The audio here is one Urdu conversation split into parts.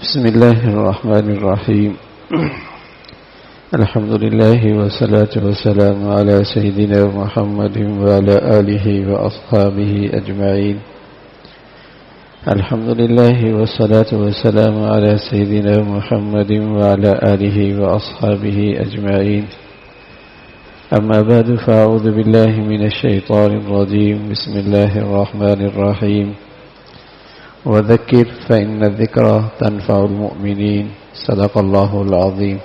بسم الله الرحمن الرحيم. الحمد لله والصلاة والسلام على سيدنا محمد وعلى آله وأصحابه أجمعين. الحمد لله والصلاة والسلام على سيدنا محمد وعلى آله وأصحابه أجمعين. أما بعد فأعوذ بالله من الشيطان الرجيم. بسم الله الرحمن الرحيم. وذكر فإن الذكرى تنفع المؤمنين. صدق الله العظيم.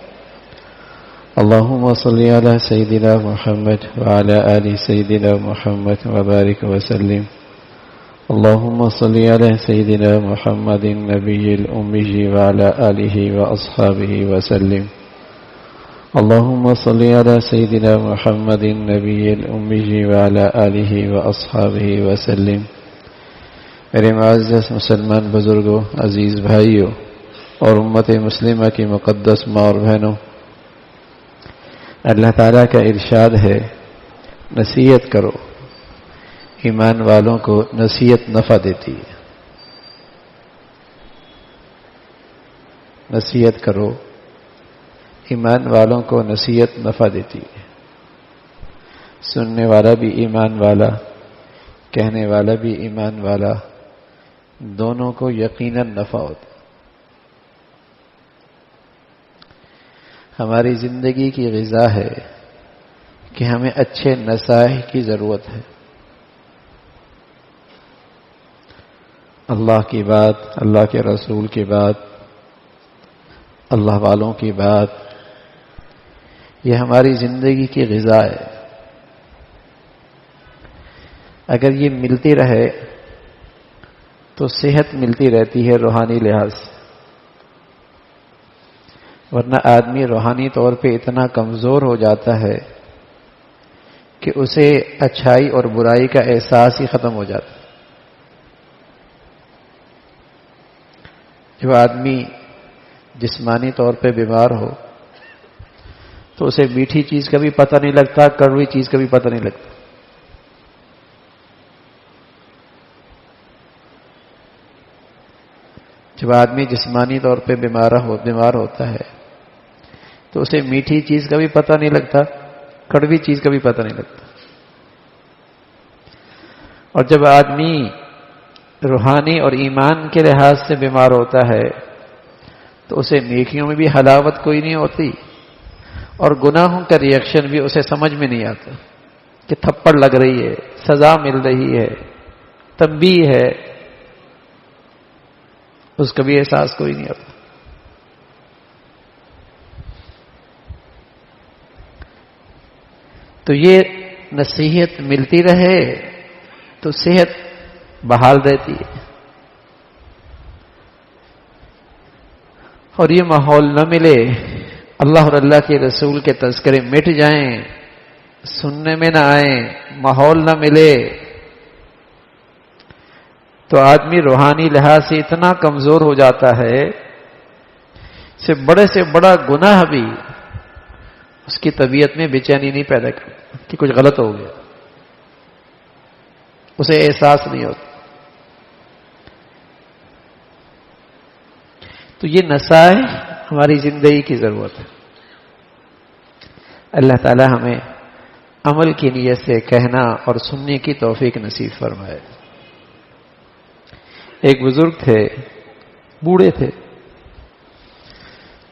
اللهم صل على سيدنا محمد وعلى آل سيدنا محمد وبارك وسلم. اللهم صل على سيدنا محمد النبي الأمي وعلى آله وأصحابه وسلم. اللهم صل على سيدنا محمد النبي الأمي وعلى آله وأصحابه وسلم. میرے معزز مسلمان بزرگوں، عزیز بھائیوں اور امت مسلمہ کی مقدس ماں اور بہنوں، اللہ تعالیٰ کا ارشاد ہے، نصیحت کرو، ایمان والوں کو نصیحت نفع دیتی ہے. نصیحت کرو، ایمان والوں کو نصیحت نفع دیتی ہے. سننے والا بھی ایمان والا، کہنے والا بھی ایمان والا، دونوں کو یقیناً نفع ہوتا. ہماری زندگی کی غذا ہے کہ ہمیں اچھے نصائح کی ضرورت ہے. اللہ کی بات، اللہ کے رسول کی بات، اللہ والوں کی بات، یہ ہماری زندگی کی غذا ہے. اگر یہ ملتی رہے تو صحت ملتی رہتی ہے روحانی لحاظ سے، ورنہ آدمی روحانی طور پہ اتنا کمزور ہو جاتا ہے کہ اسے اچھائی اور برائی کا احساس ہی ختم ہو جاتا ہے. جب آدمی جسمانی طور پہ بیمار ہو تو اسے میٹھی چیز کا بھی پتہ نہیں لگتا، کڑوی چیز کا بھی پتہ نہیں لگتا. جب آدمی جسمانی طور پہ بیمار ہوتا ہے تو اسے میٹھی چیز کا بھی پتہ نہیں لگتا، کڑوی چیز کا بھی پتہ نہیں لگتا. اور جب آدمی روحانی اور ایمان کے لحاظ سے بیمار ہوتا ہے تو اسے نیکیوں میں بھی حلاوت کوئی نہیں ہوتی، اور گناہوں کا ریئیکشن بھی اسے سمجھ میں نہیں آتا کہ تھپڑ لگ رہی ہے، سزا مل رہی ہے، تنبیہ ہے، اس کا بھی احساس کوئی نہیں ہوتا. تو یہ نصیحت ملتی رہے تو صحت بحال رہتی ہے، اور یہ ماحول نہ ملے، اللہ اور اللہ کے رسول کے تذکرے مٹ جائیں، سننے میں نہ آئیں، ماحول نہ ملے، تو آدمی روحانی لحاظ سے اتنا کمزور ہو جاتا ہے سے بڑا گناہ بھی اس کی طبیعت میں بے چینی نہیں پیدا کرتا کہ کچھ غلط ہو گیا، اسے احساس نہیں ہوتا. تو یہ نصائح ہماری زندگی کی ضرورت ہے. اللہ تعالی ہمیں عمل کی نیت سے کہنا اور سننے کی توفیق نصیب فرمائے. ایک بزرگ تھے، بوڑھے تھے،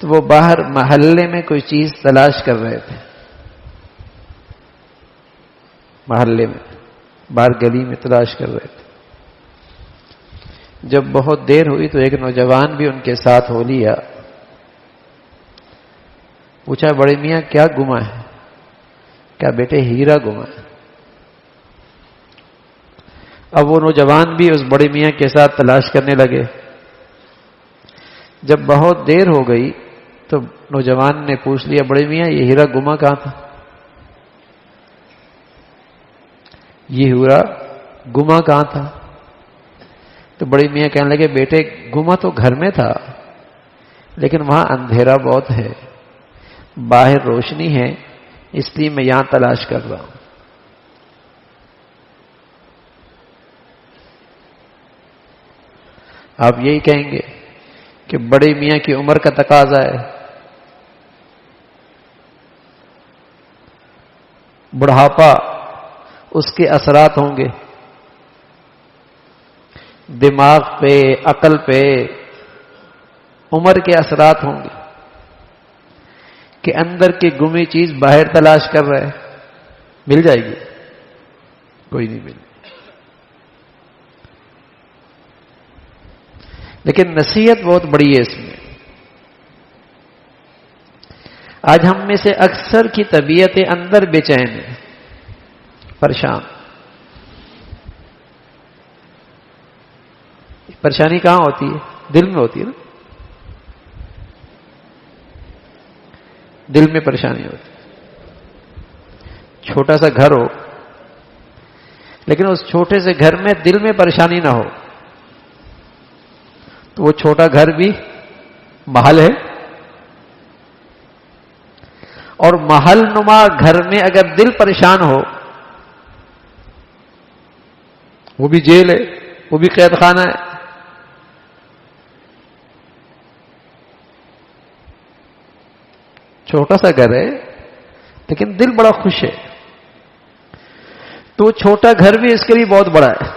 تو وہ باہر محلے میں کوئی چیز تلاش کر رہے تھے. محلے میں، باہر گلی میں تلاش کر رہے تھے. جب بہت دیر ہوئی تو ایک نوجوان بھی ان کے ساتھ ہو لیا. پوچھا، بڑے میاں کیا گما ہے؟ کیا بیٹے ہیرا گما ہے؟ اب وہ نوجوان بھی اس بڑے میاں کے ساتھ تلاش کرنے لگے. جب بہت دیر ہو گئی تو نوجوان نے پوچھ لیا، بڑے میاں یہ ہیرا گما کہاں تھا؟ یہ ہیرا گما کہاں تھا؟ تو بڑے میاں کہنے لگے، بیٹے گما تو گھر میں تھا، لیکن وہاں اندھیرا بہت ہے، باہر روشنی ہے، اس لیے میں یہاں تلاش کر رہا ہوں. آپ یہی کہیں گے کہ بڑے میاں کی عمر کا تقاضا ہے، بڑھاپا اس کے اثرات ہوں گے، دماغ پہ، عقل پہ، عمر کے اثرات ہوں گے کہ اندر کی گمی چیز باہر تلاش کر رہے ہیں، مل جائے گی؟ کوئی نہیں مل۔ لیکن نصیحت بہت بڑی ہے اس میں۔ آج ہم میں سے اکثر کی طبیعت اندر بے چین ہے، پریشان۔ پریشانی کہاں ہوتی ہے؟ دل میں ہوتی ہے نا، دل میں پریشانی ہوتی ہے۔ چھوٹا سا گھر ہو لیکن اس چھوٹے سے گھر میں دل میں پریشانی نہ ہو تو وہ چھوٹا گھر بھی محل ہے، اور محل نما گھر میں اگر دل پریشان ہو وہ بھی جیل ہے، وہ بھی قید خانہ ہے۔ چھوٹا سا گھر ہے لیکن دل بڑا خوش ہے، تو چھوٹا گھر بھی اس کے لیے بہت بڑا ہے،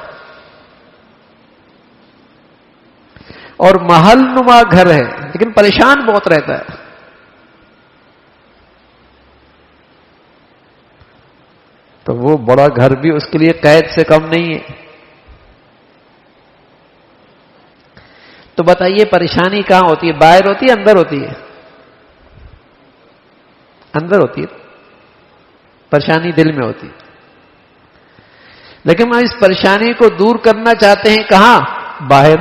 اور محل نما گھر ہے لیکن پریشان بہت رہتا ہے۔ تو وہ بڑا گھر بھی اس کے لیے قید سے کم نہیں ہے۔ تو بتائیے پریشانی کہاں ہوتی ہے؟ باہر ہوتی ہے اندر ہوتی ہے؟ اندر ہوتی ہے، پریشانی دل میں ہوتی ہے۔ لیکن ہم اس پریشانی کو دور کرنا چاہتے ہیں کہاں؟ باہر۔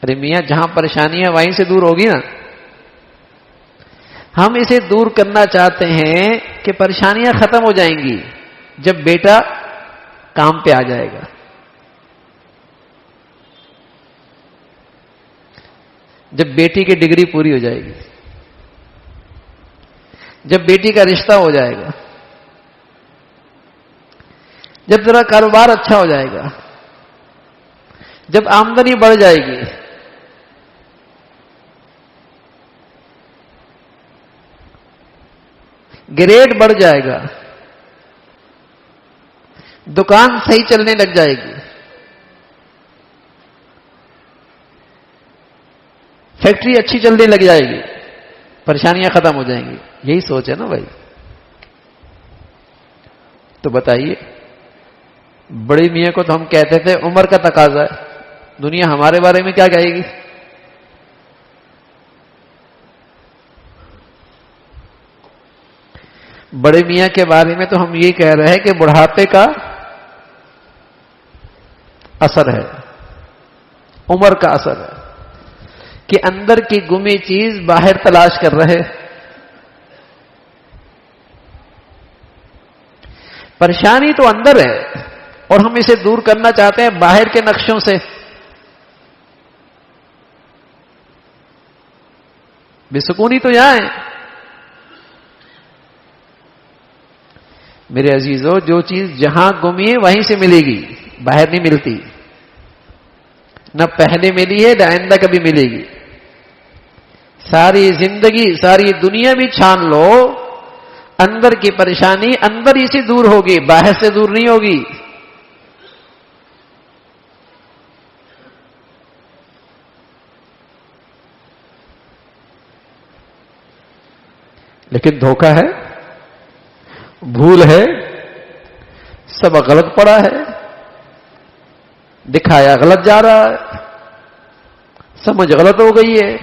ارے میاں جہاں پریشانی ہے وہیں سے دور ہوگی نا۔ ہم اسے دور کرنا چاہتے ہیں کہ پریشانیاں ختم ہو جائیں گی جب بیٹا کام پہ آ جائے گا، جب بیٹی کی ڈگری پوری ہو جائے گی، جب بیٹی کا رشتہ ہو جائے گا، جب ذرا کاروبار اچھا ہو جائے گا، جب آمدنی بڑھ جائے گی، گریڈ بڑھ جائے گا، دکان صحیح چلنے لگ جائے گی، فیکٹری اچھی چلنے لگ جائے گی، پریشانیاں ختم ہو جائیں گی۔ یہی سوچ ہے نا بھائی؟ تو بتائیے، بڑی میاں کو تو ہم کہتے تھے عمر کا تقاضا ہے، دنیا ہمارے بارے میں کیا کہے گی؟ بڑے میاں کے بارے میں تو ہم یہ کہہ رہے ہیں کہ بڑھاپے کا اثر ہے، عمر کا اثر ہے، کہ اندر کی گمی چیز باہر تلاش کر رہے۔ پریشانی تو اندر ہے اور ہم اسے دور کرنا چاہتے ہیں باہر کے نقشوں سے۔ بے سکونی تو یہاں ہے۔ میرے عزیزو، جو چیز جہاں گمی ہے وہیں سے ملے گی، باہر نہیں ملتی، نہ پہلے ملی ہے نہ آئندہ کبھی ملے گی۔ ساری زندگی، ساری دنیا بھی چھان لو، اندر کی پریشانی اندر ہی سے دور ہوگی، باہر سے دور نہیں ہوگی۔ لیکن دھوکہ ہے، بھول ہے، سب غلط پڑا ہے، دکھایا غلط جا رہا ہے، سمجھ غلط ہو گئی ہے،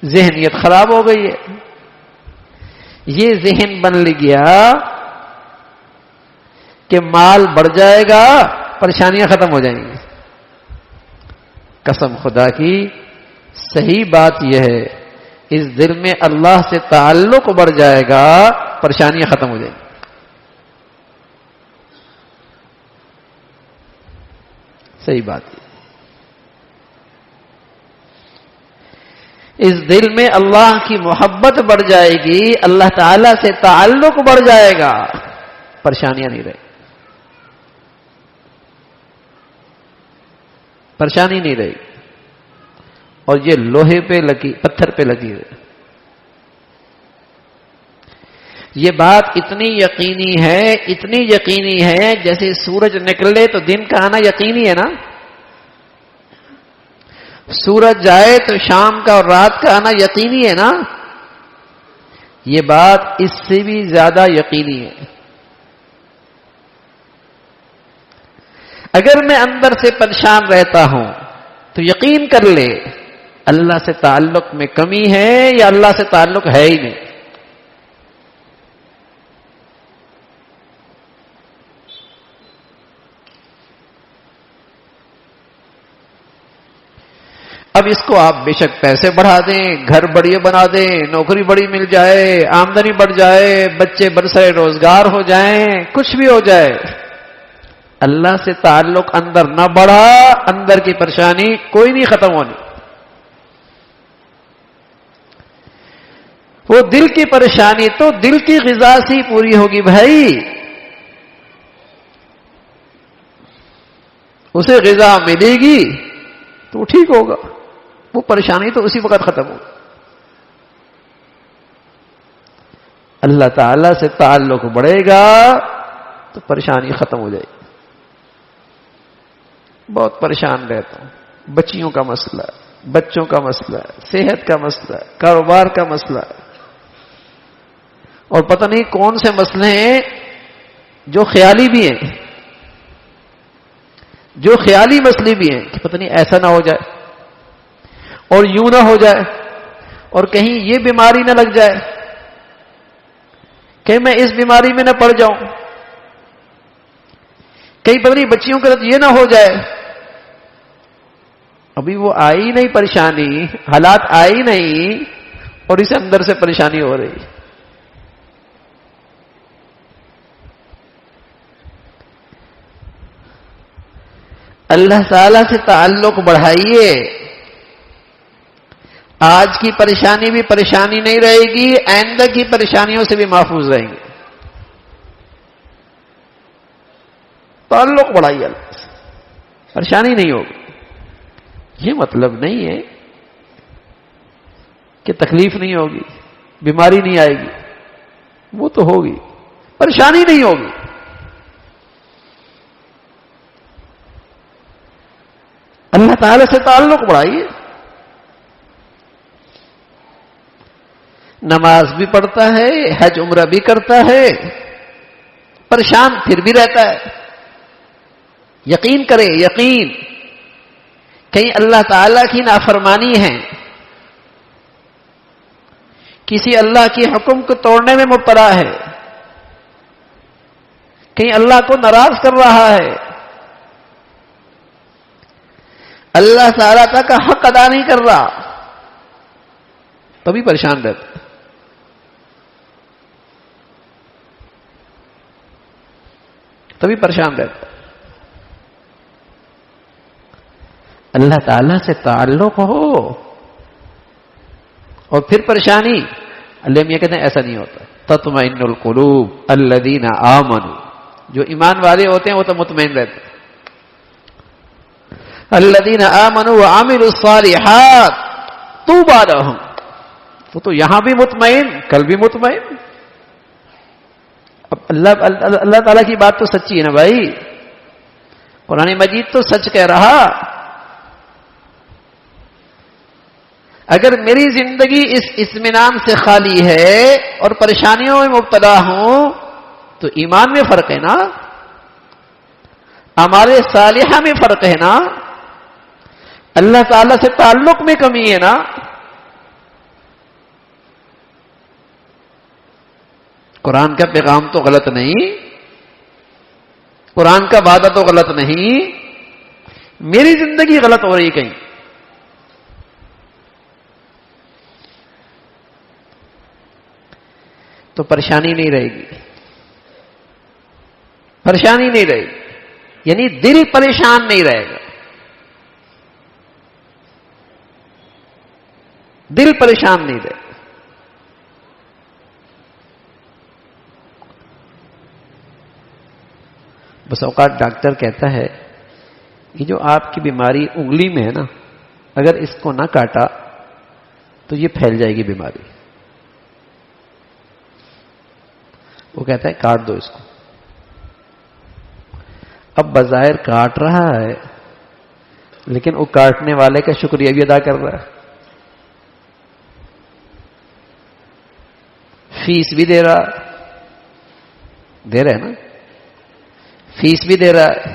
ذہنیت خراب ہو گئی ہے۔ یہ ذہن بن گیا کہ مال بڑھ جائے گا، پریشانیاں ختم ہو جائیں گی۔ قسم خدا کی صحیح بات یہ ہے، اس دل میں اللہ سے تعلق بڑھ جائے گا، پریشانیاں ختم ہو جائیں گی۔ صحیح بات ہے۔ اس دل میں اللہ کی محبت بڑھ جائے گی، اللہ تعالی سے تعلق بڑھ جائے گا، پریشانیاں نہیں رہے۔ پریشانی نہیں رہے گی. اور یہ لوہے پہ لگی، پتھر پہ لگی ہوئی. یہ بات اتنی یقینی ہے جیسے سورج نکلے تو دن کا آنا یقینی ہے نا، سورج جائے تو شام کا اور رات کا آنا یقینی ہے نا. یہ بات اس سے بھی زیادہ یقینی ہے. اگر میں اندر سے پریشان رہتا ہوں تو یقین کر لے اللہ سے تعلق میں کمی ہے یا اللہ سے تعلق ہے ہی نہیں. اب اس کو آپ بے شک پیسے بڑھا دیں، گھر بڑی بنا دیں، نوکری بڑی مل جائے، آمدنی بڑھ جائے، بچے برسر روزگار ہو جائیں، کچھ بھی ہو جائے، اللہ سے تعلق اندر نہ بڑھا، اندر کی پریشانی کوئی نہیں ختم ہونی. وہ دل کی پریشانی تو دل کی غذا سے ہی پوری ہوگی بھائی. اسے غذا ملے گی تو ٹھیک ہوگا، وہ پریشانی تو اسی وقت ختم ہوگی. اللہ تعالی سے تعلق بڑھے گا تو پریشانی ختم ہو جائے گی. بہت پریشان رہتا ہوں، بچیوں کا مسئلہ ہے، بچوں کا مسئلہ ہے، صحت کا مسئلہ ہے، کاروبار کا مسئلہ ہے، اور پتہ نہیں کون سے مسئلے ہیں جو خیالی بھی ہیں، جو خیالی مسئلے بھی ہیں کہ پتہ نہیں ایسا نہ ہو جائے اور یوں نہ ہو جائے اور کہیں یہ بیماری نہ لگ جائے، کہیں میں اس بیماری میں نہ پڑ جاؤں، کہیں پتہ نہیں بچیوں کے ساتھ یہ نہ ہو جائے. ابھی وہ آئی نہیں پریشانی، حالات آئی نہیں اور اسے اندر سے پریشانی ہو رہی. اللہ تعالی سے تعلق بڑھائیے. آج کی پریشانی بھی پریشانی نہیں رہے گی، آئندہ کی پریشانیوں سے بھی محفوظ رہیں گے. تعلق بڑھائیے اللہ سے، پریشانی نہیں ہوگی. یہ مطلب نہیں ہے کہ تکلیف نہیں ہوگی، بیماری نہیں آئے گی، وہ تو ہوگی، پریشانی نہیں ہوگی. اللہ تعالی سے تعلق بڑھائیے. نماز بھی پڑھتا ہے، حج عمرہ بھی کرتا ہے، پریشان پھر بھی رہتا ہے. یقین کرے، یقین کہیں اللہ تعالی کی نافرمانی ہے، کسی اللہ کے حکم کو توڑنے میں مبتلا ہے، کہیں اللہ کو ناراض کر رہا ہے، اللہ تعالیٰ کا حق ادا نہیں کر رہا، تبھی پریشان رہتا. تبھی پریشان رہتا. اللہ تعالیٰ سے تعلق ہو اور پھر پریشانی. اللہ میاں کہتے ہیں ایسا نہیں ہوتا. تطمئن القلوب الذین آمنوا، جو ایمان والے ہوتے ہیں وہ تو مطمئن رہتے ہیں. الذین آمنوا وعملوا الصالحات طوبی لہم، وہ تو یہاں بھی مطمئن، کل بھی مطمئن. اب اللہ تعالیٰ کی بات تو سچی ہے نا بھائی، قرآن مجید تو سچ کہہ رہا. اگر میری زندگی اس اطمینان سے خالی ہے اور پریشانیوں میں مبتلا ہوں تو ایمان میں فرق ہے نا، اعمال صالحہ میں فرق ہے نا، اللہ تعالی سے تعلق میں کمی ہے نا. قرآن کا پیغام تو غلط نہیں، قرآن کا وعدہ تو غلط نہیں، میری زندگی غلط ہو رہی کہیں. تو پریشانی نہیں رہے گی، پریشانی نہیں رہے گی، یعنی دل پریشان نہیں رہے گا. دل پریشان نہیں رہے گا. بس اوقات ڈاکٹر کہتا ہے یہ جو آپ کی بیماری انگلی میں ہے نا، اگر اس کو نہ کاٹا تو یہ پھیل جائے گی بیماری. وہ کہتا ہے کاٹ دو اس کو. اب بظاہر کاٹ رہا ہے لیکن وہ کاٹنے والے کا شکریہ بھی ادا کر رہا ہے، فیس بھی دے رہا ہے نا، فیس بھی دے رہا ہے،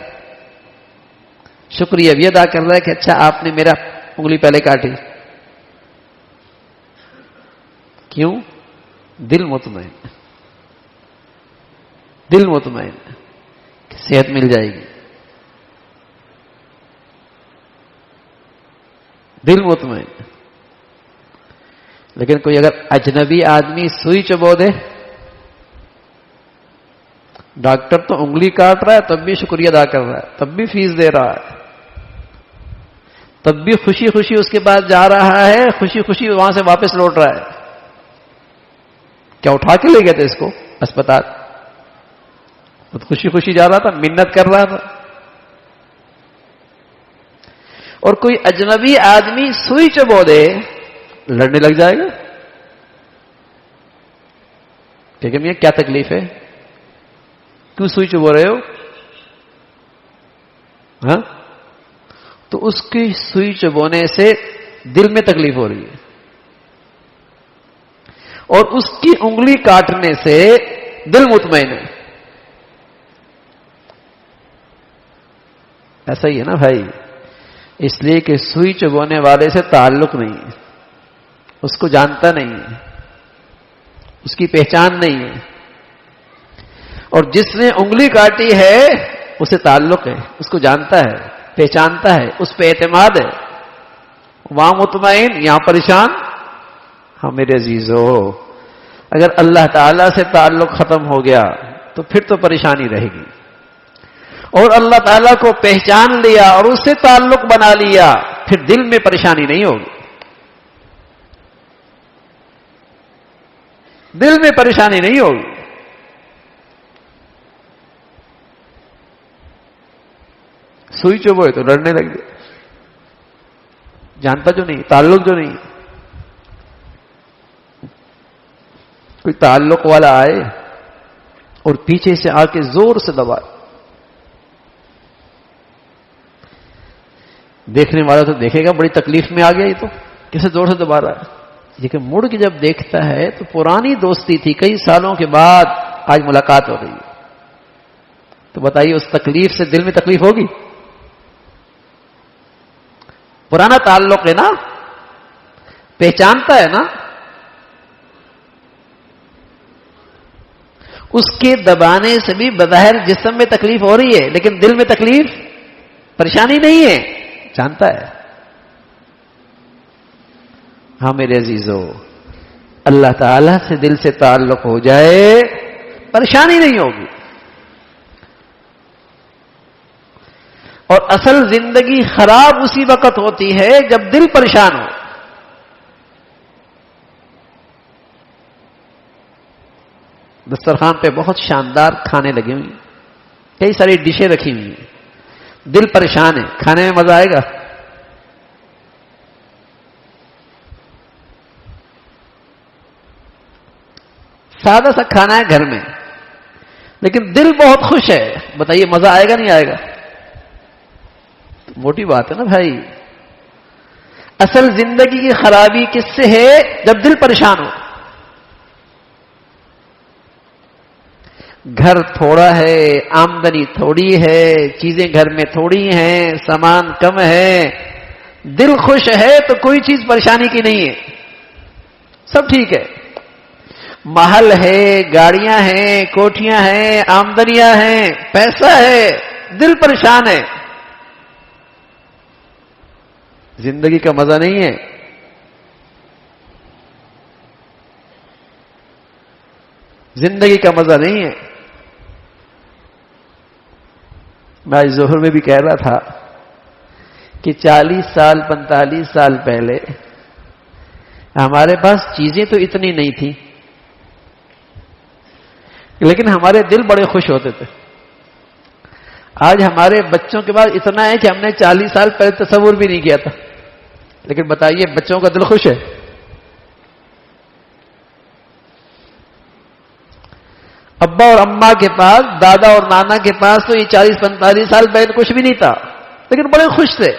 شکریہ بھی ادا کر رہا ہے کہ اچھا آپ نے میرا انگلی پہلے کاٹی. کیوں؟ دل مطمئن، دل مطمئن کہ صحت مل جائے گی، دل مطمئن. لیکن کوئی اگر اجنبی آدمی سوئی چبو دے، ڈاکٹر تو انگلی کاٹ رہا ہے تب بھی شکریہ ادا کر رہا ہے، تب بھی فیس دے رہا ہے، تب بھی خوشی خوشی اس کے پاس جا رہا ہے، خوشی خوشی وہاں سے واپس لوٹ رہا ہے. کیا اٹھا کے لے گئے تھے اس کو اسپتال؟ خود خوشی خوشی جا رہا تھا، منت کر رہا تھا. اور کوئی اجنبی آدمی سوئی چبو دے، لڑنے لگ جائے گا کہ میاں کیا تکلیف ہے، کیوں سوئی چبو رہے ہو؟ ہاں، تو اس کی سوئی چبونے سے دل میں تکلیف ہو رہی ہے، اور اس کی انگلی کاٹنے سے دل مطمئن ہے. ایسا ہی ہے نا بھائی، اس لیے کہ سوئی چبونے والے سے تعلق نہیں ہے، اس کو جانتا نہیں ہے، اس کی پہچان نہیں ہے. اور جس نے انگلی کاٹی ہے اسے تعلق ہے، اس کو جانتا ہے، پہچانتا ہے، اس پہ اعتماد ہے. وہاں مطمئن، یہاں پریشان. ہاں میرے عزیزو، اگر اللہ تعالی سے تعلق ختم ہو گیا تو پھر تو پریشانی رہے گی. اور اللہ تعالیٰ کو پہچان لیا اور اس سے تعلق بنا لیا، پھر دل میں پریشانی نہیں ہوگی، دل میں پریشانی نہیں ہوگی. سوئی چبوئے تو لڑنے لگ گئے، جانتا جو نہیں، تعلق جو نہیں. کوئی تعلق والا آئے اور پیچھے سے آ کے زور سے دبائے، دیکھنے والا تو دیکھے گا بڑی تکلیف میں آ گیا، یہ تو کیسے زور سے دبا رہا ہے. لیکن مڑ کے جب دیکھتا ہے تو پرانی دوستی تھی، کئی سالوں کے بعد آج ملاقات ہو رہی ہے، تو بتائیے اس تکلیف سے دل میں تکلیف ہوگی؟ پرانا تعلق ہے نا، پہچانتا ہے نا. اس کے دبانے سے بھی بظاہر جسم میں تکلیف ہو رہی ہے لیکن دل میں تکلیف، پریشانی نہیں ہے، جانتا ہے. ہاں میرے عزیزو، اللہ تعالی سے دل سے تعلق ہو جائے پریشانی نہیں ہوگی. اور اصل زندگی خراب اسی وقت ہوتی ہے جب دل پریشان ہو. دسترخوان پہ بہت شاندار کھانے لگے ہوئے ہیں، کئی ساری ڈشیں رکھی ہوئی ہیں، دل پریشان ہے، کھانے میں مزہ آئے گا؟ سادہ سا کھانا ہے گھر میں لیکن دل بہت خوش ہے، بتائیے مزہ آئے گا نہیں آئے گا؟ موٹی بات ہے نا بھائی. اصل زندگی کی خرابی کس سے ہے؟ جب دل پریشان ہو. گھر تھوڑا ہے، آمدنی تھوڑی ہے، چیزیں گھر میں تھوڑی ہیں، سامان کم ہے، دل خوش ہے تو کوئی چیز پریشانی کی نہیں ہے، سب ٹھیک ہے. محل ہے، گاڑیاں ہیں، کوٹھیاں ہیں، آمدنیاں ہیں، پیسہ ہے، دل پریشان ہے، زندگی کا مزہ نہیں ہے. زندگی کا مزہ نہیں ہے. میں آج ظہر میں بھی کہہ رہا تھا کہ 40 سال 45 سال پہلے ہمارے پاس چیزیں تو اتنی نہیں تھیں لیکن ہمارے دل بڑے خوش ہوتے تھے. آج ہمارے بچوں کے پاس اتنا ہے کہ ہم نے 40 سال پہلے تصور بھی نہیں کیا تھا. لیکن بتائیے بچوں کا دل خوش ہے؟ ابا اور اماں کے پاس، دادا اور نانا کے پاس تو یہ 40-45 سال پہلے کچھ بھی نہیں تھا، لیکن بڑے خوش تھے.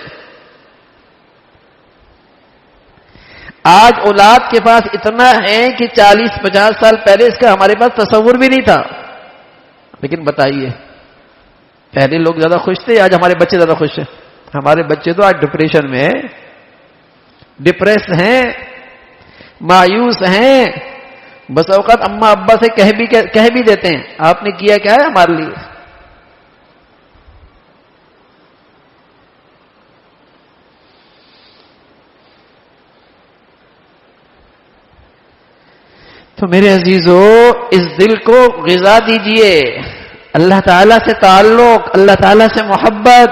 آج اولاد کے پاس اتنا ہے کہ 40-50 سال پہلے اس کا ہمارے پاس تصور بھی نہیں تھا. لیکن بتائیے پہلے لوگ زیادہ خوش تھے، آج ہمارے بچے زیادہ خوش ہیں؟ ہمارے بچے تو آج ڈپریشن میں ہیں، ڈپریس ہیں، مایوس ہیں. بس اوقات اماں ابا سے کہہ بھی دیتے ہیں آپ نے کیا کیا ہے ہمارے لیے. تو میرے عزیزو اس دل کو غذا دیجئے، اللہ تعالیٰ سے تعلق، اللہ تعالیٰ سے محبت،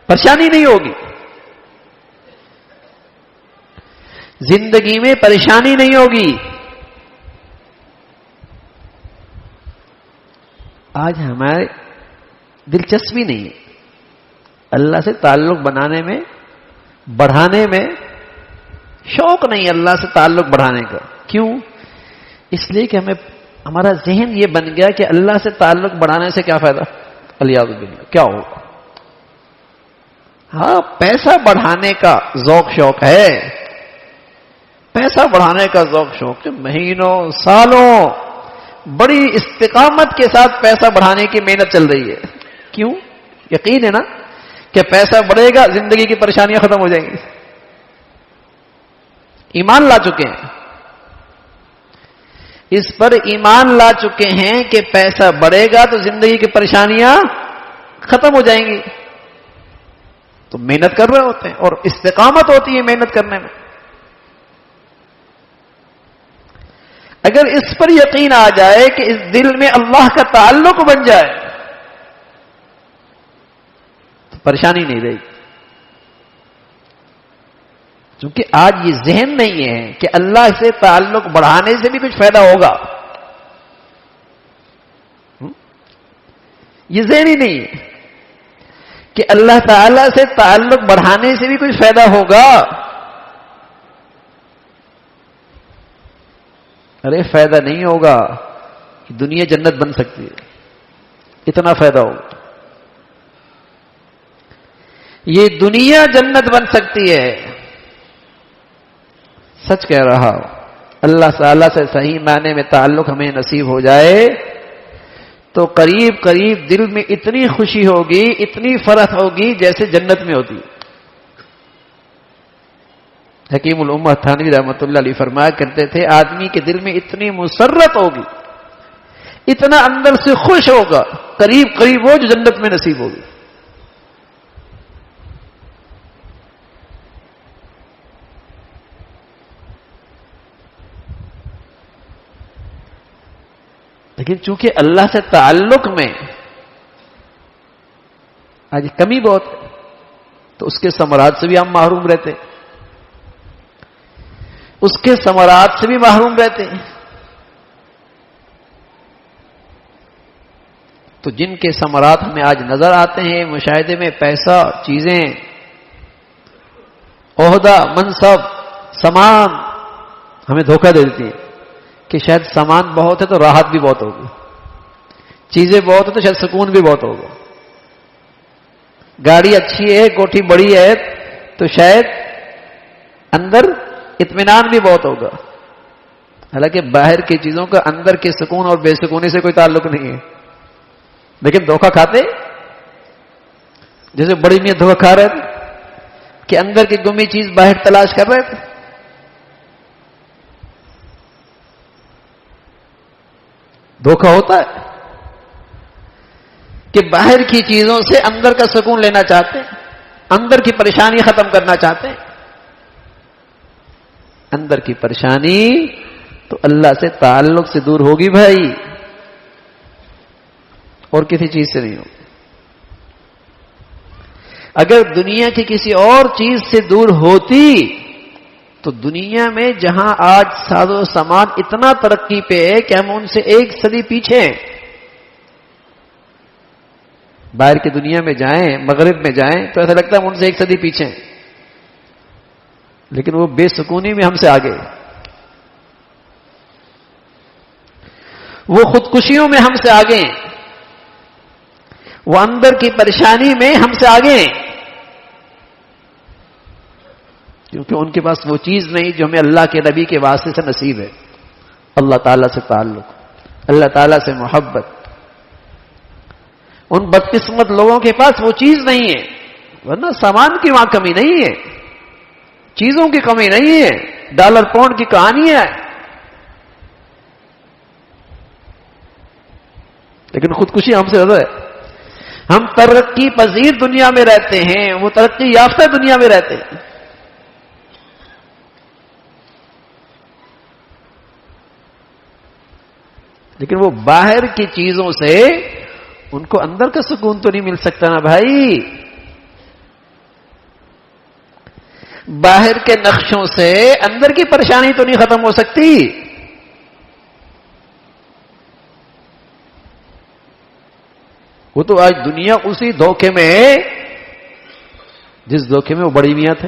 پریشانی نہیں ہوگی، زندگی میں پریشانی نہیں ہوگی. آج ہمارے دلچسپی نہیں ہے اللہ سے تعلق بنانے میں، بڑھانے میں، شوق نہیں اللہ سے تعلق بڑھانے کا. کیوں؟ اس لیے کہ ہمارا ذہن یہ بن گیا کہ اللہ سے تعلق بڑھانے سے کیا فائدہ، الیاذ باللہ کیا ہوگا. ہاں پیسہ بڑھانے کا ذوق شوق ہے، پیسہ بڑھانے کا ذوق شوق، مہینوں سالوں بڑی استقامت کے ساتھ پیسہ بڑھانے کی محنت چل رہی ہے. کیوں؟ یقین ہے نا کہ پیسہ بڑھے گا زندگی کی پریشانیاں ختم ہو جائیں گی. ایمان لا چکے ہیں، اس پر ایمان لا چکے ہیں کہ پیسہ بڑھے گا تو زندگی کی پریشانیاں ختم ہو جائیں گی. تو محنت کر رہے ہوتے ہیں اور استقامت ہوتی ہے محنت کرنے میں. اگر اس پر یقین آ جائے کہ اس دل میں اللہ کا تعلق بن جائے تو پریشانی نہیں رہے گی. کیونکہ آج یہ ذہن نہیں ہے کہ اللہ سے تعلق بڑھانے سے بھی کچھ فائدہ ہوگا. یہ ذہن ہی نہیں ہے کہ اللہ تعالی سے تعلق بڑھانے سے بھی کچھ فائدہ ہوگا. ارے فائدہ نہیں ہوگا، دنیا جنت بن سکتی ہے، اتنا فائدہ ہوگا. یہ دنیا جنت بن سکتی ہے. سچ کہہ رہا ہوں، اللہ تعالی سے صحیح معنی میں تعلق ہمیں نصیب ہو جائے تو قریب قریب دل میں اتنی خوشی ہوگی، اتنی فرح ہوگی جیسے جنت میں ہوتی. حکیم الامہ تھانوی رحمۃ اللہ علیہ فرمایا کرتے تھے آدمی کے دل میں اتنی مسرت ہوگی، اتنا اندر سے خوش ہوگا، قریب قریب وہ جو جنت میں نصیب ہوگی. لیکن چونکہ اللہ سے تعلق میں آج کمی بہت ہے تو اس کے ثمرات سے بھی ہم محروم رہتے ہیں، اس کے ثمرات سے بھی محروم رہتے ہیں. تو جن کے ثمرات ہمیں آج نظر آتے ہیں مشاہدے میں، پیسہ، چیزیں، عہدہ، منصب، سامان، ہمیں دھوکہ دے دیتی ہیں کہ شاید سامان بہت ہے تو راحت بھی بہت ہوگی، چیزیں بہت ہے تو شاید سکون بھی بہت ہوگا، گاڑی اچھی ہے، کوٹھی بڑی ہے تو شاید اندر اطمینان بھی بہت ہوگا. حالانکہ باہر کی چیزوں کا اندر کے سکون اور بے سکونی سے کوئی تعلق نہیں ہے. لیکن دھوکہ کھاتے جیسے بڑی میاں دھوکہ کھا رہے تھے کہ اندر کی گمی چیز باہر تلاش کر رہے تھے. دھوکہ ہوتا ہے کہ باہر کی چیزوں سے اندر کا سکون لینا چاہتے ہیں، اندر کی پریشانی ختم کرنا چاہتے ہیں. اندر کی پریشانی تو اللہ سے تعلق سے دور ہوگی بھائی، اور کسی چیز سے نہیں ہوگی. اگر دنیا کی کسی اور چیز سے دور ہوتی تو دنیا میں جہاں آج ساز و سامان اتنا ترقی پہ ہے کہ ہم ان سے ایک صدی پیچھے ہیں. باہر کی دنیا میں جائیں، مغرب میں جائیں تو ایسا لگتا ہے ہم ان سے 1 صدی پیچھے ہیں، لیکن وہ بے سکونی میں ہم سے آگے، وہ خودکشیوں میں ہم سے آگے ہیں، وہ اندر کی پریشانی میں ہم سے آگے ہیں، کیونکہ ان کے پاس وہ چیز نہیں جو ہمیں اللہ کے نبی کے واسطے سے نصیب ہے، اللہ تعالیٰ سے تعلق، اللہ تعالیٰ سے محبت۔ ان بدقسمت لوگوں کے پاس وہ چیز نہیں ہے، ورنہ سامان کی وہاں کمی نہیں ہے، چیزوں کی کمی نہیں ہے، ڈالر پاؤنڈ کی کہانی ہے، لیکن خودکشی ہم سے زیادہ ہے۔ ہم ترقی پذیر دنیا میں رہتے ہیں، وہ ترقی یافتہ دنیا میں رہتے ہیں، لیکن وہ باہر کی چیزوں سے ان کو اندر کا سکون تو نہیں مل سکتا نا بھائی، باہر کے نقشوں سے اندر کی پریشانی تو نہیں ختم ہو سکتی۔ وہ تو آج دنیا اسی دھوکے میں ہے جس دھوکے میں وہ بڑی میاں تھے۔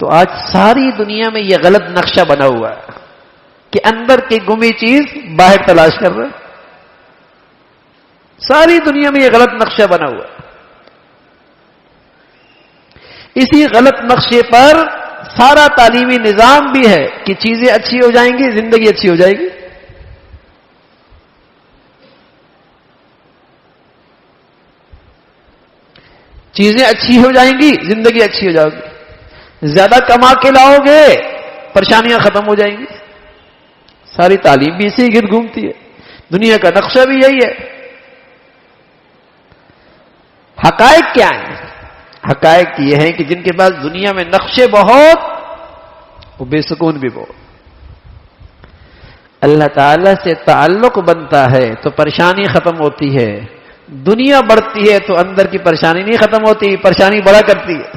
تو آج ساری دنیا میں یہ غلط نقشہ بنا ہوا ہے کہ اندر کی گمی چیز باہر تلاش کر رہے، ساری دنیا میں یہ غلط نقشہ بنا ہوا ہے۔ اسی غلط نقشے پر سارا تعلیمی نظام بھی ہے کہ چیزیں اچھی ہو جائیں گی، زندگی اچھی ہو جائے گی۔ چیزیں اچھی ہو جائیں گی، زندگی اچھی ہو جائے گی، زیادہ کما کے لاؤ گے پریشانیاں ختم ہو جائیں گی۔ ساری تعلیم بھی اسی گرد گھومتی ہے، دنیا کا نقشہ بھی یہی ہے۔ حقائق کیا ہیں؟ حقائق یہ ہیں کہ جن کے پاس دنیا میں نقشے بہت، وہ بے سکون بھی بہت۔ اللہ تعالی سے تعلق بنتا ہے تو پریشانی ختم ہوتی ہے، دنیا بڑھتی ہے تو اندر کی پریشانی نہیں ختم ہوتی، پریشانی بڑا کرتی ہے۔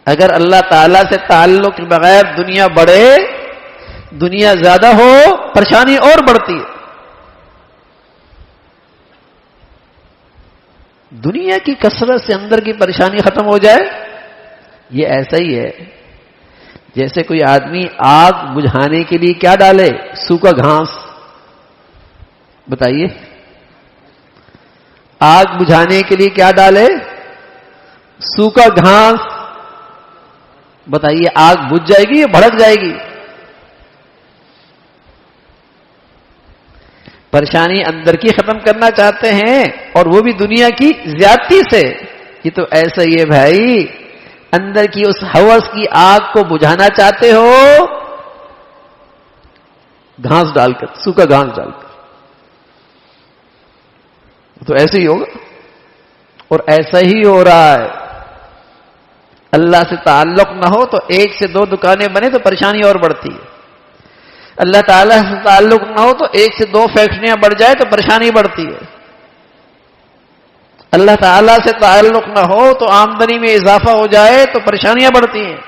اگر اللہ تعالی سے تعلق کے بغیر دنیا بڑھے، دنیا زیادہ ہو، پریشانی اور بڑھتی ہے۔ دنیا کی کثرت سے اندر کی پریشانی ختم ہو جائے، یہ ایسا ہی ہے جیسے کوئی آدمی آگ بجھانے کے لیے کیا ڈالے؟ سوکھا گھاس۔ بتائیے، آگ بجھانے کے لیے کیا ڈالے؟ سوکھا گھاس۔ بتائیے آگ بجھ جائے گی یا بھڑک جائے گی؟ پریشانی اندر کی ختم کرنا چاہتے ہیں اور وہ بھی دنیا کی زیادتی سے۔ یہ تو ایسا ہی ہے بھائی، اندر کی اس ہوس کی آگ کو بجھانا چاہتے ہو گھاس ڈال کر، سوکھا گھاس ڈال کر، تو ایسے ہی ہوگا، اور ایسا ہی ہو رہا ہے۔ اللہ سے تعلق نہ ہو تو 1 سے 2 دکانیں بنے تو پریشانی اور بڑھتی ہے، اللہ تعالیٰ سے تعلق نہ ہو تو 1 سے 2 فیکٹریاں بڑھ جائے تو پریشانی بڑھتی ہے، اللہ تعالیٰ سے تعلق نہ ہو تو آمدنی میں اضافہ ہو جائے تو پریشانیاں بڑھتی ہیں۔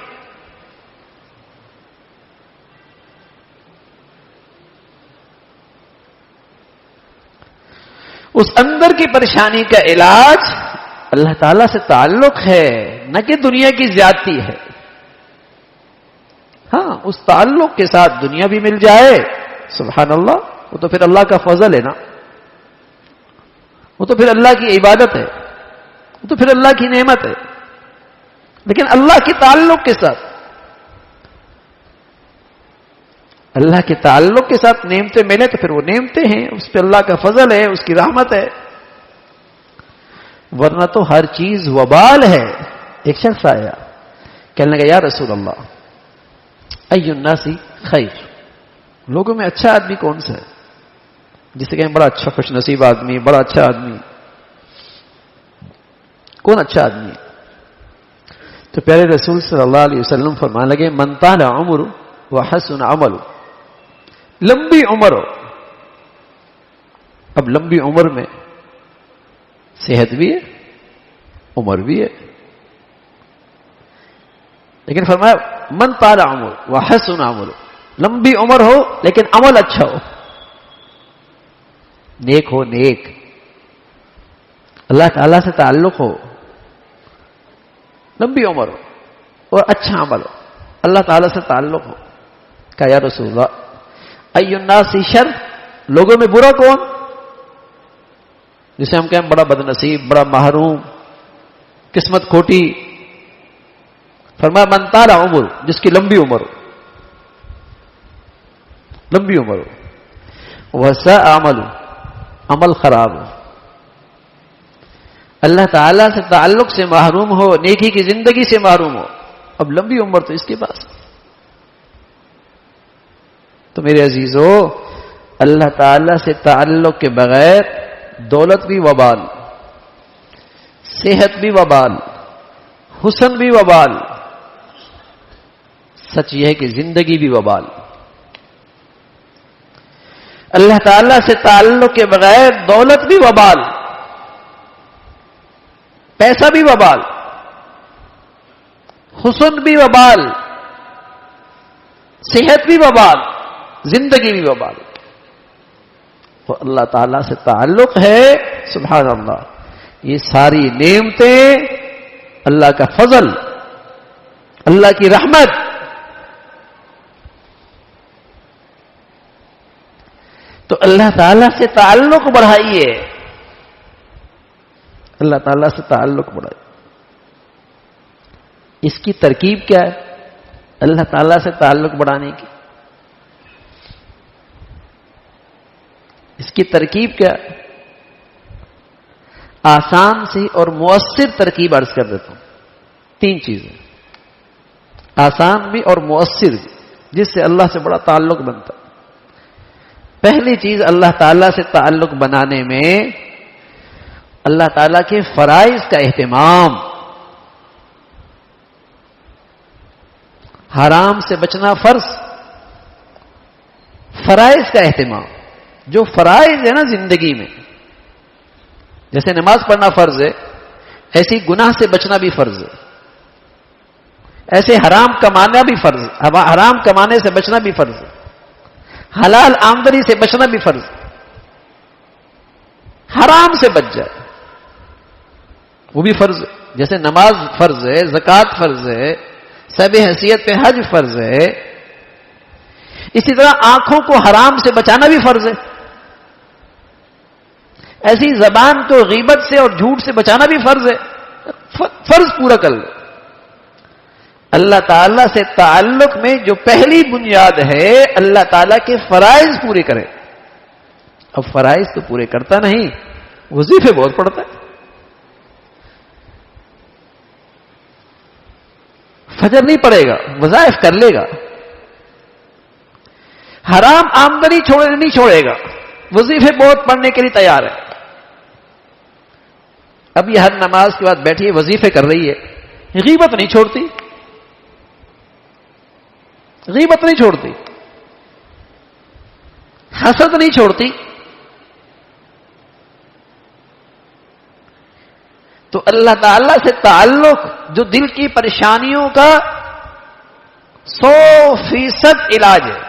اس اندر کی پریشانی کا علاج اللہ تعالیٰ سے تعلق ہے، نہ کہ دنیا کی زیادتی ہے۔ ہاں، اس تعلق کے ساتھ دنیا بھی مل جائے، سبحان اللہ، وہ تو پھر اللہ کا فضل ہے نا، وہ تو پھر اللہ کی عبادت ہے، وہ تو پھر اللہ کی نعمت ہے۔ لیکن اللہ کے تعلق کے ساتھ، اللہ کے تعلق کے ساتھ نعمتیں ملے تو پھر وہ نعمتیں ہیں، اس پہ اللہ کا فضل ہے، اس کی رحمت ہے، ورنہ تو ہر چیز وبال ہے۔ ایک شخص آیا کہنے لگا، یا رسول اللہ، ای الناس خیر، لوگوں میں اچھا آدمی کون سا ہے؟ جسے کہیں بڑا اچھا خوش نصیب آدمی، بڑا اچھا آدمی، کون اچھا آدمی ہے؟ تو پیارے رسول صلی اللہ علیہ وسلم فرمانے لگے، من طال عمر وحسن عمل، لمبی عمر ہو۔ اب لمبی عمر میں صحت بھی ہے، عمر بھی ہے، لیکن فرمایا من طال عمر وحسن عمل، لمبی عمر ہو لیکن عمل اچھا ہو، نیک ہو، نیک، اللہ تعالی سے تعلق ہو، لمبی عمر ہو اور اچھا عمل ہو، اللہ تعالی سے تعلق ہو. کہا یا رسول اللہ ای الناس شر، لوگوں میں برا کون؟ جسے ہم کہیں بڑا بدنصیب، بڑا محروم، قسمت کھوٹی. فرمایا من طال عمر، جس کی لمبی عمر ہو، لمبی عمر ہو، وساء عمل، عمل خراب ہو، اللہ تعالی سے تعلق سے محروم ہو، نیکی کی زندگی سے محروم ہو. اب لمبی عمر تو اس کے پاس. تو میرے عزیزو، اللہ تعالی سے تعلق کے بغیر دولت بھی وبال، صحت بھی وبال، حسن بھی وبال، سچ یہ ہے کہ زندگی بھی وبال. اللہ تعالی سے تعلق کے بغیر دولت بھی وبال، پیسہ بھی وبال، حسن بھی وبال، صحت بھی وبال، زندگی بھی وبال. وہ اللہ تعالی سے تعلق ہے، سبحان اللہ، یہ ساری نعمتیں اللہ کا فضل، اللہ کی رحمت. تو اللہ تعالی سے تعلق بڑھائیے، اللہ تعالی سے تعلق بڑھائیے. اس کی ترکیب کیا ہے اللہ تعالی سے تعلق بڑھانے کی؟ اس کی ترکیب کیا ہے؟ آسان سی اور مؤثر ترکیب عرض کر دیتا ہوں. 3 چیزیں، آسان بھی اور مؤثر بھی، جس سے اللہ سے بڑا تعلق بنتا ہے. پہلی چیز اللہ تعالی سے تعلق بنانے میں اللہ تعالی کے فرائض کا اہتمام، حرام سے بچنا فرض، فرائض کا اہتمام. جو فرائض ہے نا زندگی میں، جیسے نماز پڑھنا فرض ہے، ایسی گناہ سے بچنا بھی فرض ہے، ایسے حرام کمانا بھی فرض ہے، حرام کمانے سے بچنا بھی فرض ہے، حلال آمدنی سے بچنا بھی فرض ہے. حرام سے بچ جائے وہ بھی فرض ہے. جیسے نماز فرض ہے، زکوٰۃ فرض ہے، سب حیثیت پہ حج فرض ہے، اسی طرح آنکھوں کو حرام سے بچانا بھی فرض ہے. ایسی زبان کو غیبت سے اور جھوٹ سے بچانا بھی فرض ہے. فرض پورا کر لو. اللہ تعالیٰ سے تعلق میں جو پہلی بنیاد ہے اللہ تعالیٰ کے فرائض پورے کرے. اب فرائض تو پورے کرتا نہیں، وظیفے بہت پڑتا ہے. فجر نہیں پڑے گا، وظائف کر لے گا. حرام آمدنی نہیں چھوڑے گا، وظیفے بہت پڑھنے کے لیے تیار ہے. اب یہ ہر نماز کے بعد بیٹھی وظیفے کر رہی ہے، غیبت نہیں چھوڑتی، غیبت نہیں چھوڑتی، حسد نہیں چھوڑتی. تو اللہ تعالی سے تعلق جو دل کی پریشانیوں کا 100% علاج ہے،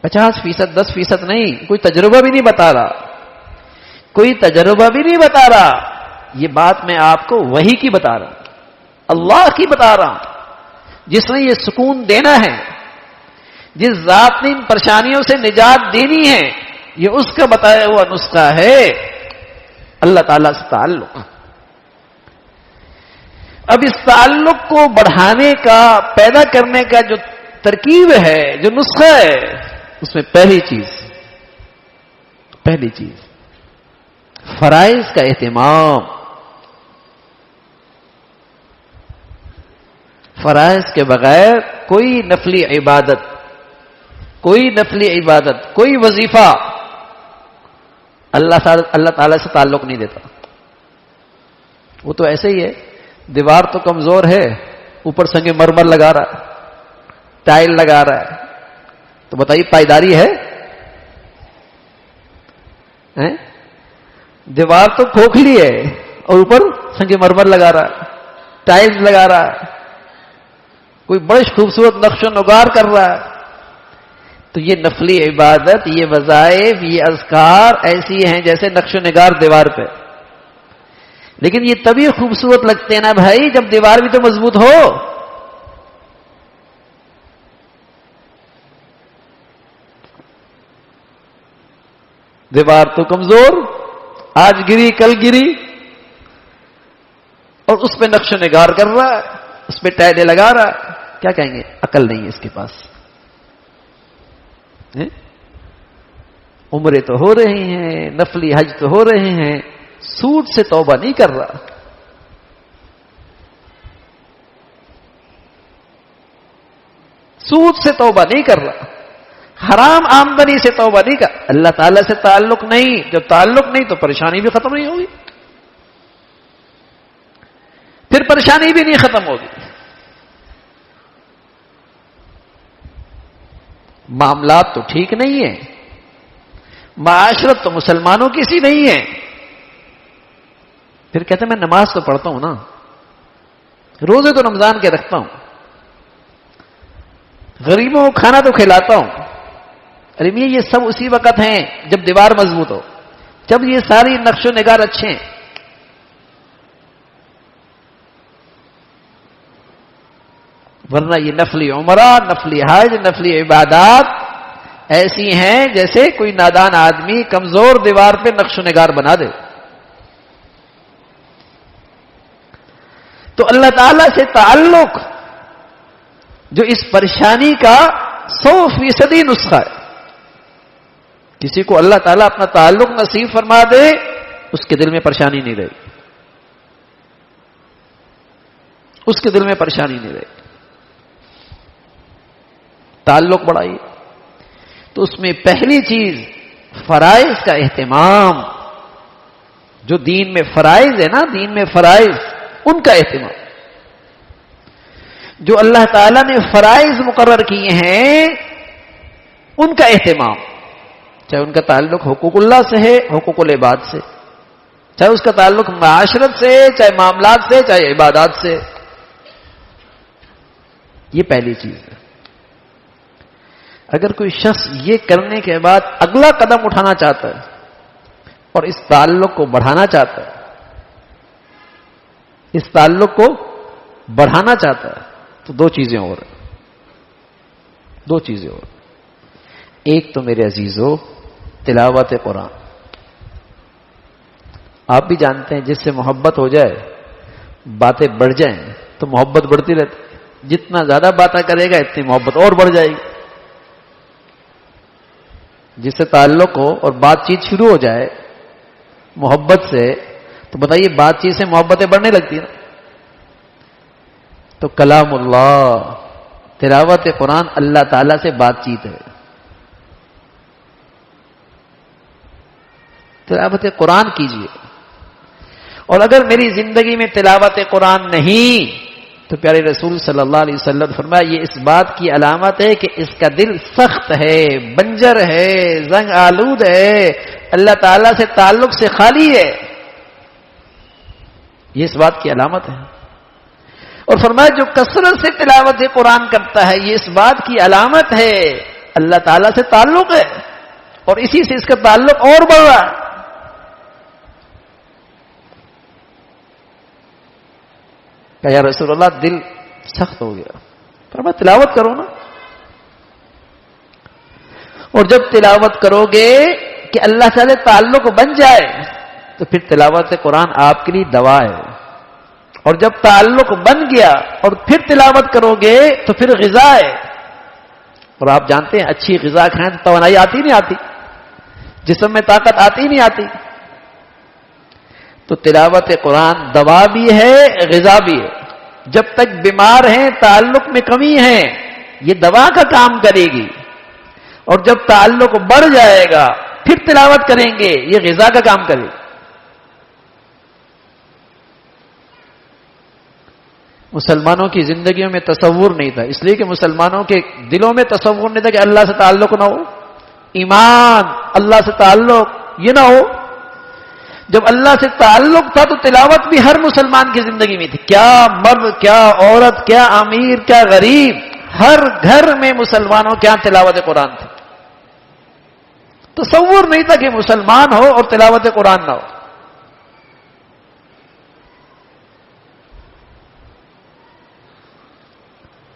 50%، 10% نہیں. کوئی تجربہ بھی نہیں بتا رہا، کوئی تجربہ بھی نہیں بتا رہا. یہ بات میں آپ کو وحی کی بتا رہا ہوں، اللہ کی بتا رہا ہوں، جس نے یہ سکون دینا ہے، جس ذات نے ان پریشانیوں سے نجات دینی ہے. یہ اس کا بتایا ہوا نسخہ ہے، اللہ تعالیٰ سے تعلق. اب اس تعلق کو بڑھانے کا، پیدا کرنے کا جو ترکیب ہے، جو نسخہ ہے، اس میں پہلی چیز فرائض کا اہتمام. فرائض کے بغیر کوئی نفلی عبادت، کوئی وظیفہ اللہ تعالی سے تعلق نہیں دیتا. وہ تو ایسے ہی ہے، دیوار تو کمزور ہے، اوپر سنگ مرمر لگا رہا ہے، ٹائل لگا رہا ہے، تو بتائیے پائیداری ہے؟ دیوار تو کھوکھلی ہے اور اوپر سنگ مرمر لگا رہا ہے، ٹائلز لگا رہا ہے، کوئی بڑی خوبصورت نقش و نگار کر رہا ہے، تو یہ نفلی عبادت، یہ وظائف، یہ اذکار ایسی ہیں جیسے نقش و نگار دیوار پہ. لیکن یہ تبھی خوبصورت لگتے ہیں نا بھائی جب دیوار بھی تو مضبوط ہو. دیوار تو کمزور، آج گری کل گری، اور اس پہ نقش و نگار کر رہا ہے، اس پہ ٹائلیں لگا رہا ہے. کیا کہیں گے؟ عقل نہیں ہے اس کے پاس. عمرے تو ہو رہی ہیں، نفلی حج تو ہو رہے ہیں، سود سے توبہ نہیں کر رہا. سود سے توبہ نہیں کر رہا، حرام آمدنی سے توبہ نہیں کر. اللہ تعالیٰ سے تعلق نہیں، جب تعلق نہیں تو پریشانی بھی ختم نہیں ہوگی، پھر پریشانی بھی نہیں ختم ہوگی. معاملات تو ٹھیک نہیں ہیں، معاشرت تو مسلمانوں کی سی نہیں ہے. پھر کہتے ہیں میں نماز تو پڑھتا ہوں نا، روزے تو رمضان کے رکھتا ہوں، غریبوں کو کھانا تو کھلاتا ہوں. ارے میاں یہ سب اسی وقت ہیں جب دیوار مضبوط ہو، جب یہ ساری نقش و نگار اچھے ہیں. ورنہ یہ نفلی عمرہ، نفلی حج، نفلی عبادات ایسی ہیں جیسے کوئی نادان آدمی کمزور دیوار پہ نقش و نگار بنا دے. تو اللہ تعالی سے تعلق جو اس پریشانی کا 100% نسخہ ہے. کسی کو اللہ تعالیٰ اپنا تعلق نصیب فرما دے اس کے دل میں پریشانی نہیں رہے، اس کے دل میں پریشانی نہیں رہے. تعلق بڑھائیے تو اس میں پہلی چیز فرائض کا اہتمام. جو دین میں فرائض ہے نا، دین میں فرائض، ان کا اہتمام. جو اللہ تعالیٰ نے فرائض مقرر کیے ہیں ان کا اہتمام، چاہے ان کا تعلق حقوق اللہ سے ہے، حقوق العباد سے، چاہے اس کا تعلق معاشرت سے، چاہے معاملات سے، چاہے عبادات سے. یہ پہلی چیز ہے. اگر کوئی شخص یہ کرنے کے بعد اگلا قدم اٹھانا چاہتا ہے اور اس تعلق کو بڑھانا چاہتا ہے، اس تعلق کو بڑھانا چاہتا ہے، تو دو چیزیں اور ہیں. دو چیزیں اور. ایک تو میرے عزیزو تلاوت قرآن. آپ بھی جانتے ہیں جس سے محبت ہو جائے، باتیں بڑھ جائیں تو محبت بڑھتی رہتی. جتنا زیادہ باتیں کرے گا اتنی محبت اور بڑھ جائے گی. جس سے تعلق ہو اور بات چیت شروع ہو جائے محبت سے، تو بتائیے بات چیت سے محبتیں بڑھنے لگتی ہیں. تو کلام اللہ، تلاوت قرآن اللہ تعالی سے بات چیت ہے. تلاوت قرآن کیجیے. اور اگر میری زندگی میں تلاوت قرآن نہیں تو پیارے رسول صلی اللہ علیہ وسلم فرمایا یہ اس بات کی علامت ہے کہ اس کا دل سخت ہے، بنجر ہے، زنگ آلود ہے، اللہ تعالیٰ سے تعلق سے خالی ہے. یہ اس بات کی علامت ہے. اور فرمایا جو کثرت سے تلاوت قرآن کرتا ہے یہ اس بات کی علامت ہے اللہ تعالیٰ سے تعلق ہے، اور اسی سے اس کا تعلق اور بڑھ رہا ہے. کہ یا رسول اللہ دل سخت ہو گیا. فرمایا تلاوت کرو نا. اور جب تلاوت کرو گے کہ اللہ تعالی تعلق بن جائے تو پھر تلاوت قرآن آپ کے لیے دوا ہے. اور جب تعلق بن گیا اور پھر تلاوت کرو گے تو پھر غذا ہے. اور آپ جانتے ہیں اچھی غذا کھائیں تو توانائی آتی نہیں آتی، جسم میں طاقت آتی نہیں آتی. تو تلاوت قرآن دوا بھی ہے، غذا بھی ہے. جب تک بیمار ہیں، تعلق میں کمی ہے، یہ دوا کا کام کرے گی. اور جب تعلق بڑھ جائے گا پھر تلاوت کریں گے، یہ غذا کا کام کرے گی. مسلمانوں کی زندگیوں میں تصور نہیں تھا، اس لیے کہ مسلمانوں کے دلوں میں تصور نہیں تھا کہ اللہ سے تعلق نہ ہو، ایمان، اللہ سے تعلق یہ نہ ہو. جب اللہ سے تعلق تھا تو تلاوت بھی ہر مسلمان کی زندگی میں تھی. کیا مرد، کیا عورت، کیا امیر، کیا غریب، ہر گھر میں مسلمانوں کے یہاں تلاوت قرآن تھی. تصور نہیں تھا کہ مسلمان ہو اور تلاوت قرآن نہ ہو.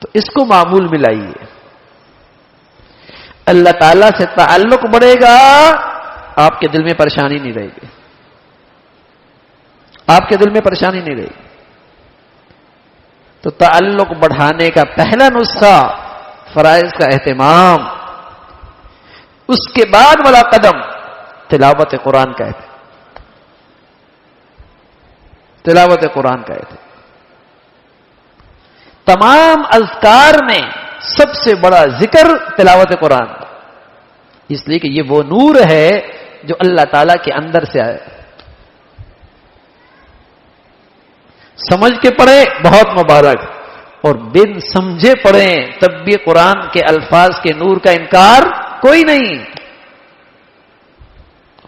تو اس کو معمول میں لائیے. اللہ تعالیٰ سے تعلق بڑھے گا، آپ کے دل میں پریشانی نہیں رہے گی. آپ کے دل میں پریشانی نہیں رہے گی. تو تعلق بڑھانے کا پہلا نسخہ فرائض کا اہتمام، اس کے بعد والا قدم تلاوت قرآن کا ہے. تلاوت قرآن کا ہے. تمام اذکار میں سب سے بڑا ذکر تلاوت قرآن، اس لیے کہ یہ وہ نور ہے جو اللہ تعالی کے اندر سے آئے. سمجھ کے پڑھے بہت مبارک، اور بن سمجھے پڑھیں تب بھی قرآن کے الفاظ کے نور کا انکار کوئی نہیں.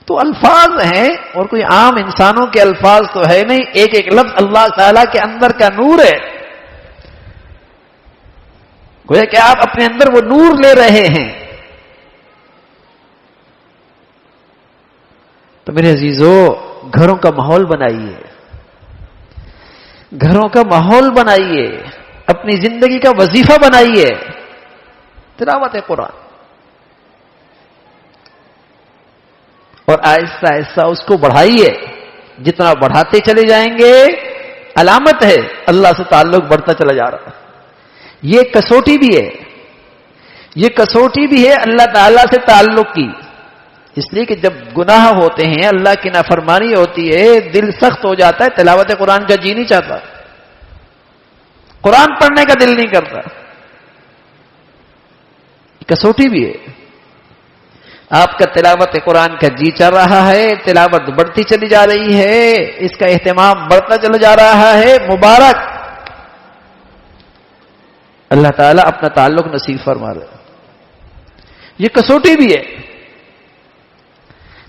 تو الفاظ ہیں اور کوئی عام انسانوں کے الفاظ تو ہے نہیں، ایک ایک لفظ اللہ تعالی کے اندر کا نور ہے. گویا کہ آپ اپنے اندر وہ نور لے رہے ہیں. تو میرے عزیزو، گھروں کا ماحول بنائیے، گھروں کا ماحول بنائیے، اپنی زندگی کا وظیفہ بنائیے تلاوت قرآن. اور آہستہ آہستہ اس کو بڑھائیے. جتنا بڑھاتے چلے جائیں گے علامت ہے اللہ سے تعلق بڑھتا چلا جا رہا ہے. یہ کسوٹی بھی ہے، یہ کسوٹی بھی ہے اللہ تعالی سے تعلق کی. اس لیے کہ جب گناہ ہوتے ہیں، اللہ کی نافرمانی ہوتی ہے، دل سخت ہو جاتا ہے، تلاوت قرآن کا جی نہیں چاہتا، قرآن پڑھنے کا دل نہیں کرتا. کسوٹی بھی ہے. آپ کا تلاوت قرآن کا جی چل رہا ہے، تلاوت بڑھتی چلی جا رہی ہے، اس کا اہتمام بڑھتا چلا جا رہا ہے، مبارک. اللہ تعالیٰ اپنا تعلق نصیب فرما رہے. یہ کسوٹی بھی ہے.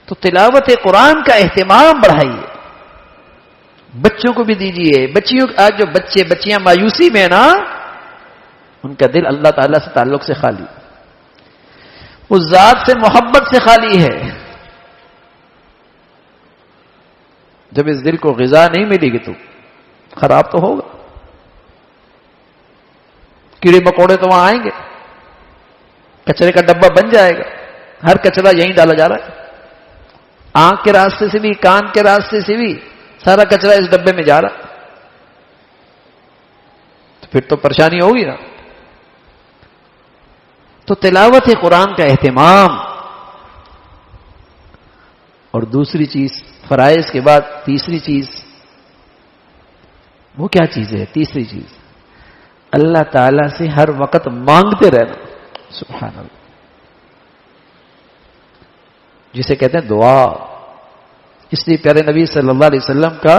تو تلاوت قرآن کا اہتمام بڑھائیے. بچوں کو بھی دیجیے. بچیوں آج جو بچے بچیاں مایوسی میں نا، ان کا دل اللہ تعالیٰ سے تعلق سے خالی، اس ذات سے محبت سے خالی ہے. جب اس دل کو غذا نہیں ملے گی تو خراب تو ہوگا. کیڑے مکوڑے تو وہاں آئیں گے، کچرے کا ڈبہ بن جائے گا. ہر کچرا یہیں ڈالا جا رہا ہے، آنکھ کے راستے سے بھی، کان کے راستے سے بھی، سارا کچرا اس ڈبے میں جا رہا. تو پھر تو پریشانی ہوگی نا. تو تلاوت قرآن کا اہتمام. اور دوسری چیز فرائض کے بعد تیسری چیز، وہ کیا چیز ہے؟ تیسری چیز اللہ تعالی سے ہر وقت مانگتے رہنا. سبحان اللہ، جسے کہتے ہیں دعا. اس لیے پیارے نبی صلی اللہ علیہ وسلم کا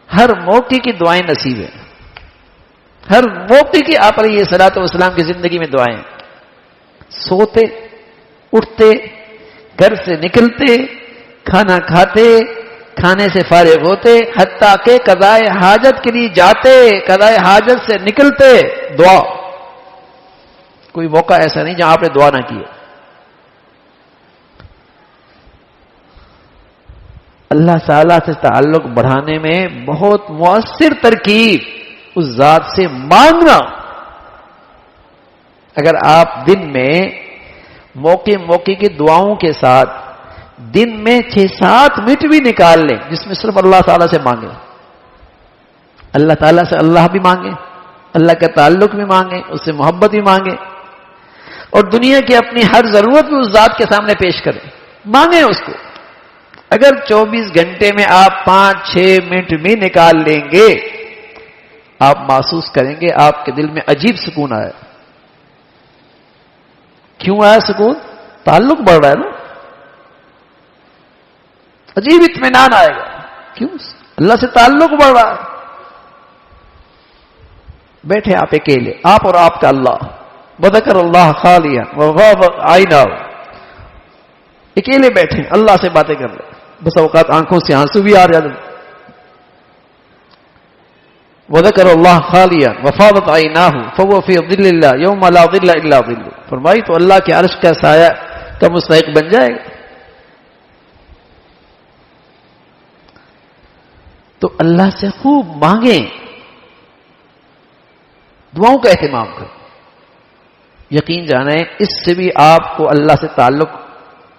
ہر موقع کی دعائیں نصیب ہیں. ہر موقع کی آپ علیہ الصلوۃ والسلام کی زندگی میں دعائیں. سوتے، اٹھتے، گھر سے نکلتے، کھانا کھاتے، کھانے سے فارغ ہوتے، حتیٰ کہ قضائے حاجت کے لیے جاتے، قضائے حاجت سے نکلتے، دعا. کوئی موقع ایسا نہیں جہاں آپ نے دعا نہ کی. اللہ تعالیٰ سے تعلق بڑھانے میں بہت مؤثر ترکیب اس ذات سے مانگنا. اگر آپ دن میں موقع موقع کی دعاؤں کے ساتھ دن میں 6-7 منٹ بھی نکال لیں جس میں صرف اللہ تعالیٰ سے مانگیں، اللہ تعالیٰ سے اللہ بھی مانگیں، اللہ کا تعلق بھی مانگیں، اس سے محبت بھی مانگیں، اور دنیا کی اپنی ہر ضرورت بھی اس ذات کے سامنے پیش کریں، مانگیں اس کو. اگر 24 گھنٹے میں آپ 5-6 منٹ بھی نکال لیں گے، آپ محسوس کریں گے آپ کے دل میں عجیب سکون آیا. کیوں آیا سکون؟ تعلق بڑھ رہا ہے نا. عجیب اطمینان آئے گا. کیوں؟ اللہ سے تعلق بڑھ رہا ہے. بیٹھے آپ اکیلے، آپ اور آپ کا اللہ. وذکر اللہ خالیا وغاب عیناہ. اکیلے بیٹھے اللہ سے باتیں کر رہے. بس اوقات آنکھوں سے آنسو بھی آ جاتے. وذکر اللہ خالیا وفاضت عیناہ فهو فی ظل اللہ یوم لا ظل الا ظلہ. فرمائی تو اللہ کے عرش کا سایہ کا مستحق بن جائے گا. تو اللہ سے خوب مانگیں، دعاؤں کا اہتمام کریں. یقین جانیں اس سے بھی آپ کو اللہ سے تعلق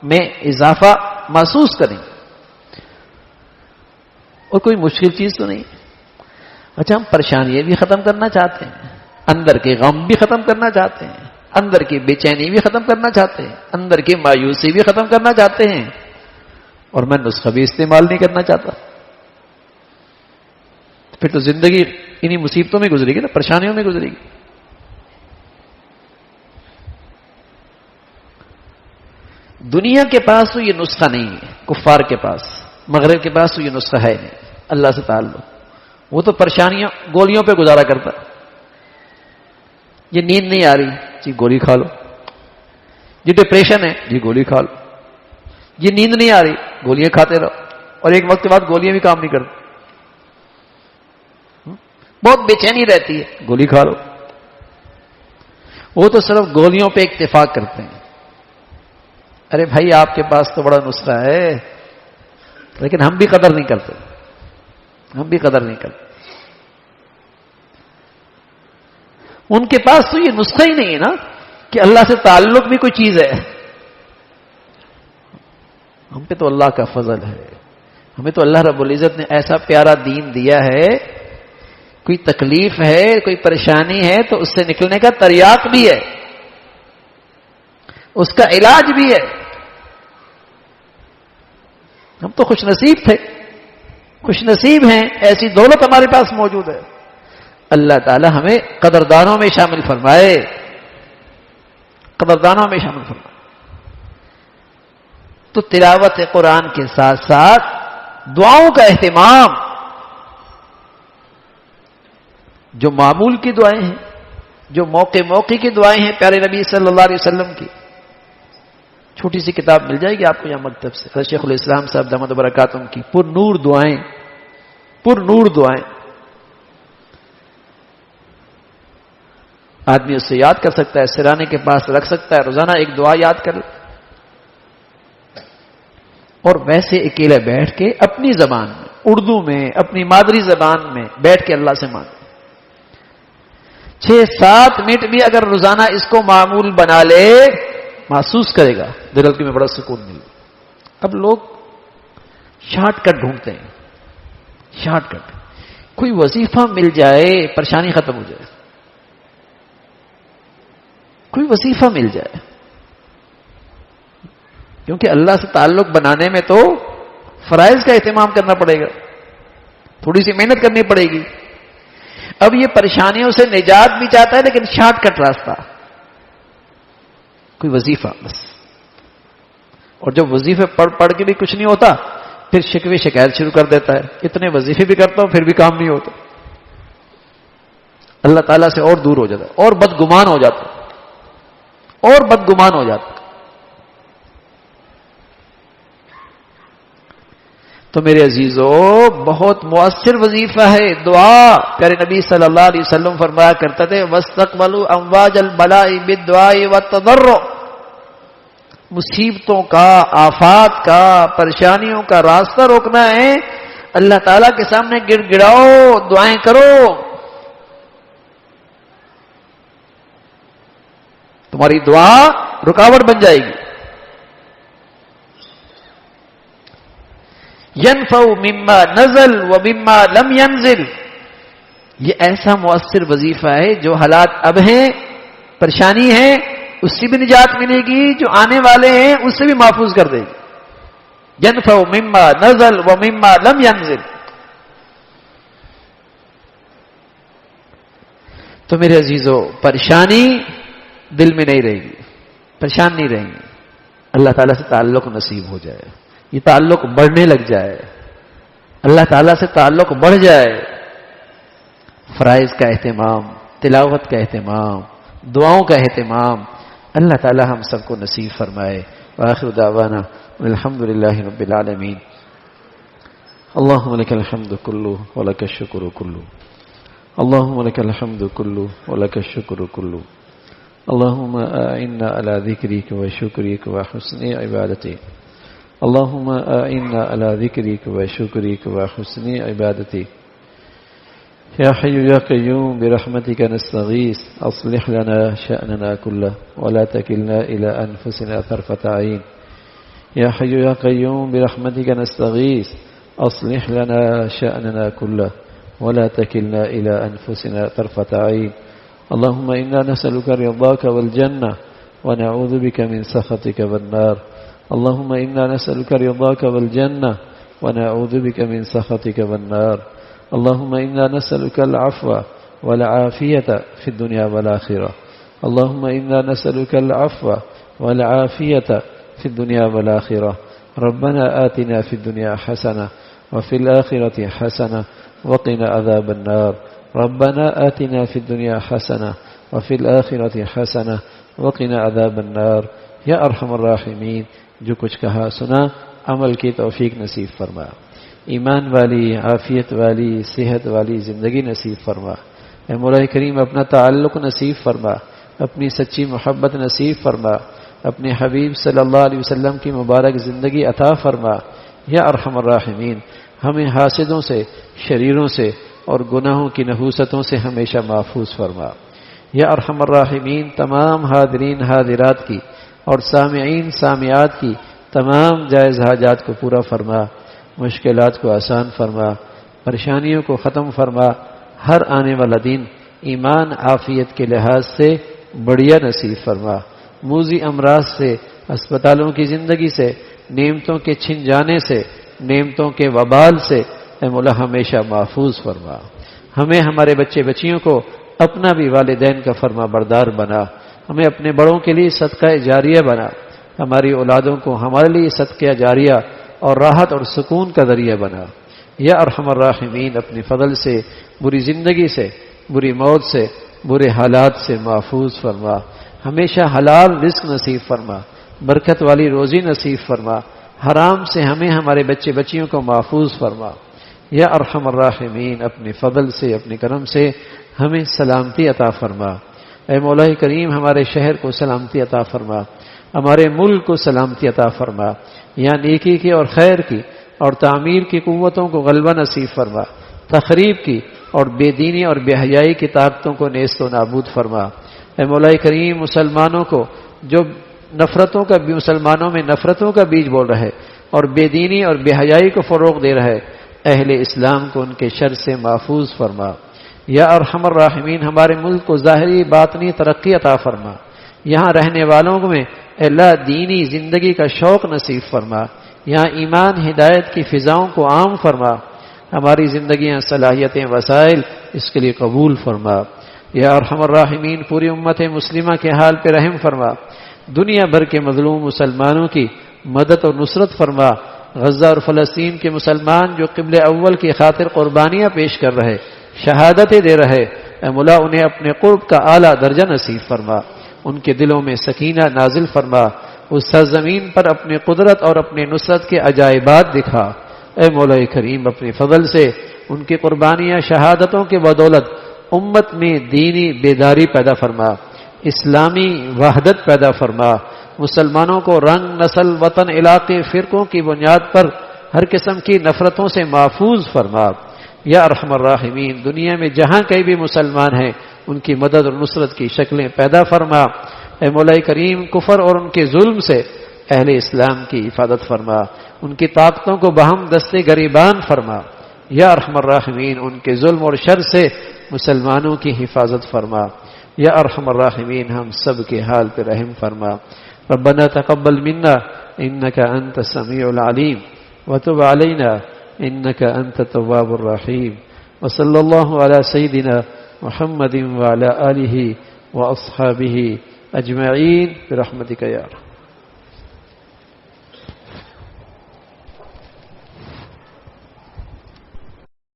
میں اضافہ محسوس کریں. اور کوئی مشکل چیز تو نہیں. اچھا ہم پریشانیاں بھی ختم کرنا چاہتے ہیں، اندر کے غم بھی ختم کرنا چاہتے ہیں، اندر کی بے چینی بھی ختم کرنا چاہتے ہیں، اندر کی مایوسی بھی ختم کرنا چاہتے ہیں، اور میں نسخہ بھی استعمال نہیں کرنا چاہتا. پھر تو زندگی انہی مصیبتوں میں گزرے گی نا، پریشانیوں میں گزرے گی. دنیا کے پاس تو یہ نسخہ نہیں ہے، کفار کے پاس، مغرب کے پاس تو یہ نسخہ ہے نہیں اللہ سے تعلق. وہ تو پریشانیاں گولیوں پہ گزارا کرتا. یہ نیند نہیں آ رہی جی گولی کھا لو، یہ ڈپریشن ہے جی گولی کھا لو، یہ نیند نہیں آ رہی گولیاں کھاتے رہو، اور ایک وقت کے بعد گولیاں بھی کام نہیں کرتی. بہت بے چینی رہتی ہے گولی کھا لو. وہ تو صرف گولیوں پہ اتفاق کرتے ہیں. ارے بھائی آپ کے پاس تو بڑا نسخہ ہے، لیکن ہم بھی قدر نہیں کرتے، ہم بھی قدر نہیں کرتے. ان کے پاس تو یہ نسخہ ہی نہیں ہے نا کہ اللہ سے تعلق بھی کوئی چیز ہے. ہم پہ تو اللہ کا فضل ہے. ہمیں تو اللہ رب العزت نے ایسا پیارا دین دیا ہے، کوئی تکلیف ہے، کوئی پریشانی ہے تو اس سے نکلنے کا تریاق بھی ہے، اس کا علاج بھی ہے. ہم تو خوش نصیب تھے، خوش نصیب ہیں، ایسی دولت ہمارے پاس موجود ہے. اللہ تعالی ہمیں قدردانوں میں شامل فرمائے، قدردانوں میں شامل فرمائے. تو تلاوت قرآن کے ساتھ ساتھ دعاؤں کا اہتمام، جو معمول کی دعائیں ہیں، جو موقع موقع کی دعائیں ہیں پیارے نبی صلی اللہ علیہ وسلم کی. چھوٹی سی کتاب مل جائے گی آپ کو یہاں مکتب سے، شیخ الاسلام صاحب دامت برکاتہم کی پر نور دعائیں، پر نور دعائیں. آدمی اس سے یاد کر سکتا ہے، سرانے کے پاس رکھ سکتا ہے، روزانہ ایک دعا یاد کر لے، اور ویسے اکیلے بیٹھ کے اپنی زبان میں، اردو میں، اپنی مادری زبان میں بیٹھ کے اللہ سے مانگے. 6-7 منٹ بھی اگر روزانہ اس کو معمول بنا لے، محسوس کرے گا دل میں بڑا سکون ملے. اب لوگ شارٹ کٹ ڈھونڈتے ہیں، شارٹ کٹ. کوئی وظیفہ مل جائے پریشانی ختم ہو جائے، کوئی وظیفہ مل جائے. کیونکہ اللہ سے تعلق بنانے میں تو فرائض کا اہتمام کرنا پڑے گا، تھوڑی سی محنت کرنی پڑے گی. اب یہ پریشانیوں سے نجات بھی چاہتا ہے لیکن شارٹ کٹ راستہ، کوئی وظیفہ بس. اور جب وظیفے پڑھ کے بھی کچھ نہیں ہوتا، پھر شکوے شکایت شروع کر دیتا ہے، اتنے وظیفے بھی کرتا ہوں پھر بھی کام نہیں ہوتا. اللہ تعالیٰ سے اور دور ہو جاتا ہے، اور بدگمان ہو جاتا ہے، اور بدگمان ہو جاتا ہے. تو میرے عزیزو، بہت مؤثر وظیفہ ہے دعا. پیارے نبی صلی اللہ علیہ وسلم فرمایا کرتے تھے وَاسْتَقْبَلُوا أَمْوَاجَ الْبَلَاءِ بِالدُّعَاءِ وَالتَّضَرُّعِ. مصیبتوں کا، آفات کا، پریشانیوں کا راستہ روکنا ہے، اللہ تعالیٰ کے سامنے گڑ گڑاؤ، دعائیں کرو. تمہاری دعا رکاوٹ بن جائے گی. ينفع مما نزل ومما لم ينزل. یہ ایسا مؤثر وظیفہ ہے، جو حالات اب ہیں، پریشانی ہے، اس سے بھی نجات ملے گی، جو آنے والے ہیں اس سے بھی محفوظ کر دے گی. ينفع مما نزل ومما لم ينزل. تو میرے عزیزو، پریشانی دل میں نہیں رہے گی، پریشان نہیں رہیں گے. اللہ تعالیٰ سے تعلق نصیب ہو جائے، یہ تعلق بڑھنے لگ جائے، اللہ تعالیٰ سے تعلق بڑھ جائے. فرائض کا اہتمام، تلاوت کا اہتمام، دعاؤں کا اہتمام اللہ تعالیٰ ہم سب کو نصیب فرمائے. وآخر دعوانا الحمد للہ رب العالمین. اللهم لك الحمد كله ولك الشكر كله. اللهم لك الحمد كله ولك الشكر كله. اللهم أعنا على ذكرك وشكرك وحسن عبادتك. اللهم أعنا على ذكرك وشكرك وحسن عبادتك. يا حي يا قيوم برحمتك نستغيث أصلح لنا شأننا كله ولا تكلنا إلى أنفسنا طرفة عين. يا حي يا قيوم برحمتك نستغيث أصلح لنا شأننا كله ولا تكلنا إلى أنفسنا طرفة عين. اللهم إنا نسألك رضاك والجنة ونعوذ بك من سخطك والنار. اللهم إنا نسألك رضاك والجنة ونعوذ بك من سخطك والنار. اللهم إنا نسألك العفو والعافية في الدنيا والآخرة. اللهم إنا نسألك العفو والعافية في الدنيا والآخرة. ربنا آتنا في الدنيا حسنة وفي الآخرة حسنة وقنا عذاب النار. ربنا آتنا في الدنيا حسنة وفي الآخرة حسنة وقنا عذاب النار. یا ارحم الراحمین، جو کچھ کہا سنا عمل کی توفیق نصیب فرما، ایمان والی، عافیت والی، صحت والی زندگی نصیب فرما۔ اے مولا کریم اپنا تعلق نصیب فرما، اپنی سچی محبت نصیب فرما، اپنے حبیب صلی اللہ علیہ وسلم کی مبارک زندگی عطا فرما۔ یا ارحم الراحمین، ہمیں حاسدوں سے، شریروں سے اور گناہوں کی نحوستوں سے ہمیشہ محفوظ فرما۔ یا ارحم الراحمین، تمام حاضرین حاضرات کی اور سامعین سامعات کی تمام جائز حاجات کو پورا فرما، مشکلات کو آسان فرما، پریشانیوں کو ختم فرما۔ ہر آنے والا دن ایمان عافیت کے لحاظ سے بڑھیا نصیب فرما، موذی امراض سے، اسپتالوں کی زندگی سے، نعمتوں کے چھن جانے سے، نعمتوں کے وبال سے اے مولا ہمیشہ محفوظ فرما۔ ہمیں ہمارے بچے بچیوں کو اپنا بھی والدین کا فرما بردار بنا، ہمیں اپنے بڑوں کے لیے صدقہ جاریہ بنا، ہماری اولادوں کو ہمارے لیے صدقہ جاریہ اور راحت اور سکون کا ذریعہ بنا۔ یا ارحم الراحمین، اپنے فضل سے بری زندگی سے، بری موت سے، برے حالات سے محفوظ فرما، ہمیشہ حلال رزق نصیب فرما، برکت والی روزی نصیب فرما، حرام سے ہمیں ہمارے بچے بچیوں کو محفوظ فرما۔ یا ارحم الراحمین، اپنے فضل سے، اپنے کرم سے ہمیں سلامتی عطا فرما۔ اے مولا کریم ہمارے شہر کو سلامتی عطا فرما، ہمارے ملک کو سلامتی عطا فرما، یا نیکی کی اور خیر کی اور تعمیر کی قوتوں کو غلبہ نصیب فرما، تخریب کی اور بے دینی اور بے حیائی کی طاقتوں کو نیست و نابود فرما۔ اے مولا کریم مسلمانوں کو جو مسلمانوں میں نفرتوں کا بیج بول رہے اور بے دینی اور بے حیائی کو فروغ دے رہے، اہل اسلام کو ان کے شر سے محفوظ فرما۔ یا ارحم الراحمین، ہمارے ملک کو ظاہری باطنی ترقی عطا فرما، یہاں رہنے والوں میں اللہ دینی زندگی کا شوق نصیب فرما، یہاں ایمان ہدایت کی فضاؤں کو عام فرما، ہماری زندگیاں صلاحیتیں وسائل اس کے لیے قبول فرما۔ یا ارحم الراحمین، پوری امت مسلمہ کے حال پہ رحم فرما، دنیا بھر کے مظلوم مسلمانوں کی مدد اور نصرت فرما، غزہ اور فلسطین کے مسلمان جو قبلہ اول کی خاطر قربانیاں پیش کر رہے، شہادتیں دے رہے، اے مولا انہیں اپنے قرب کا اعلیٰ درجہ نصیب فرما، ان کے دلوں میں سکینہ نازل فرما، اس سرزمین پر اپنی قدرت اور اپنی نصرت کے عجائبات دکھا۔ اے مولا کریم اپنے فضل سے ان کی قربانیاں شہادتوں کے بدولت امت میں دینی بیداری پیدا فرما، اسلامی وحدت پیدا فرما، مسلمانوں کو رنگ، نسل، وطن، علاقے، فرقوں کی بنیاد پر ہر قسم کی نفرتوں سے محفوظ فرما۔ یا ارحم الراحمین، دنیا میں جہاں کہیں بھی مسلمان ہیں ان کی مدد اور نصرت کی شکلیں پیدا فرما۔ اے مولا کریم کفر اور ان کے ظلم سے اہل اسلام کی حفاظت فرما، ان کی طاقتوں کو بہم دستے گریبان فرما۔ یا ارحم الراحمین، ان کے ظلم اور شر سے مسلمانوں کی حفاظت فرما۔ یا ارحم الراحمین، ہم سب کے حال پہ رحم فرما۔ ربنا تقبل منا انك انت السميع العليم وتب علينا انك انت التواب الرحيم وصلى الله على سيدنا محمد وعلى آله واصحابه اجمعين برحمتك يا رب۔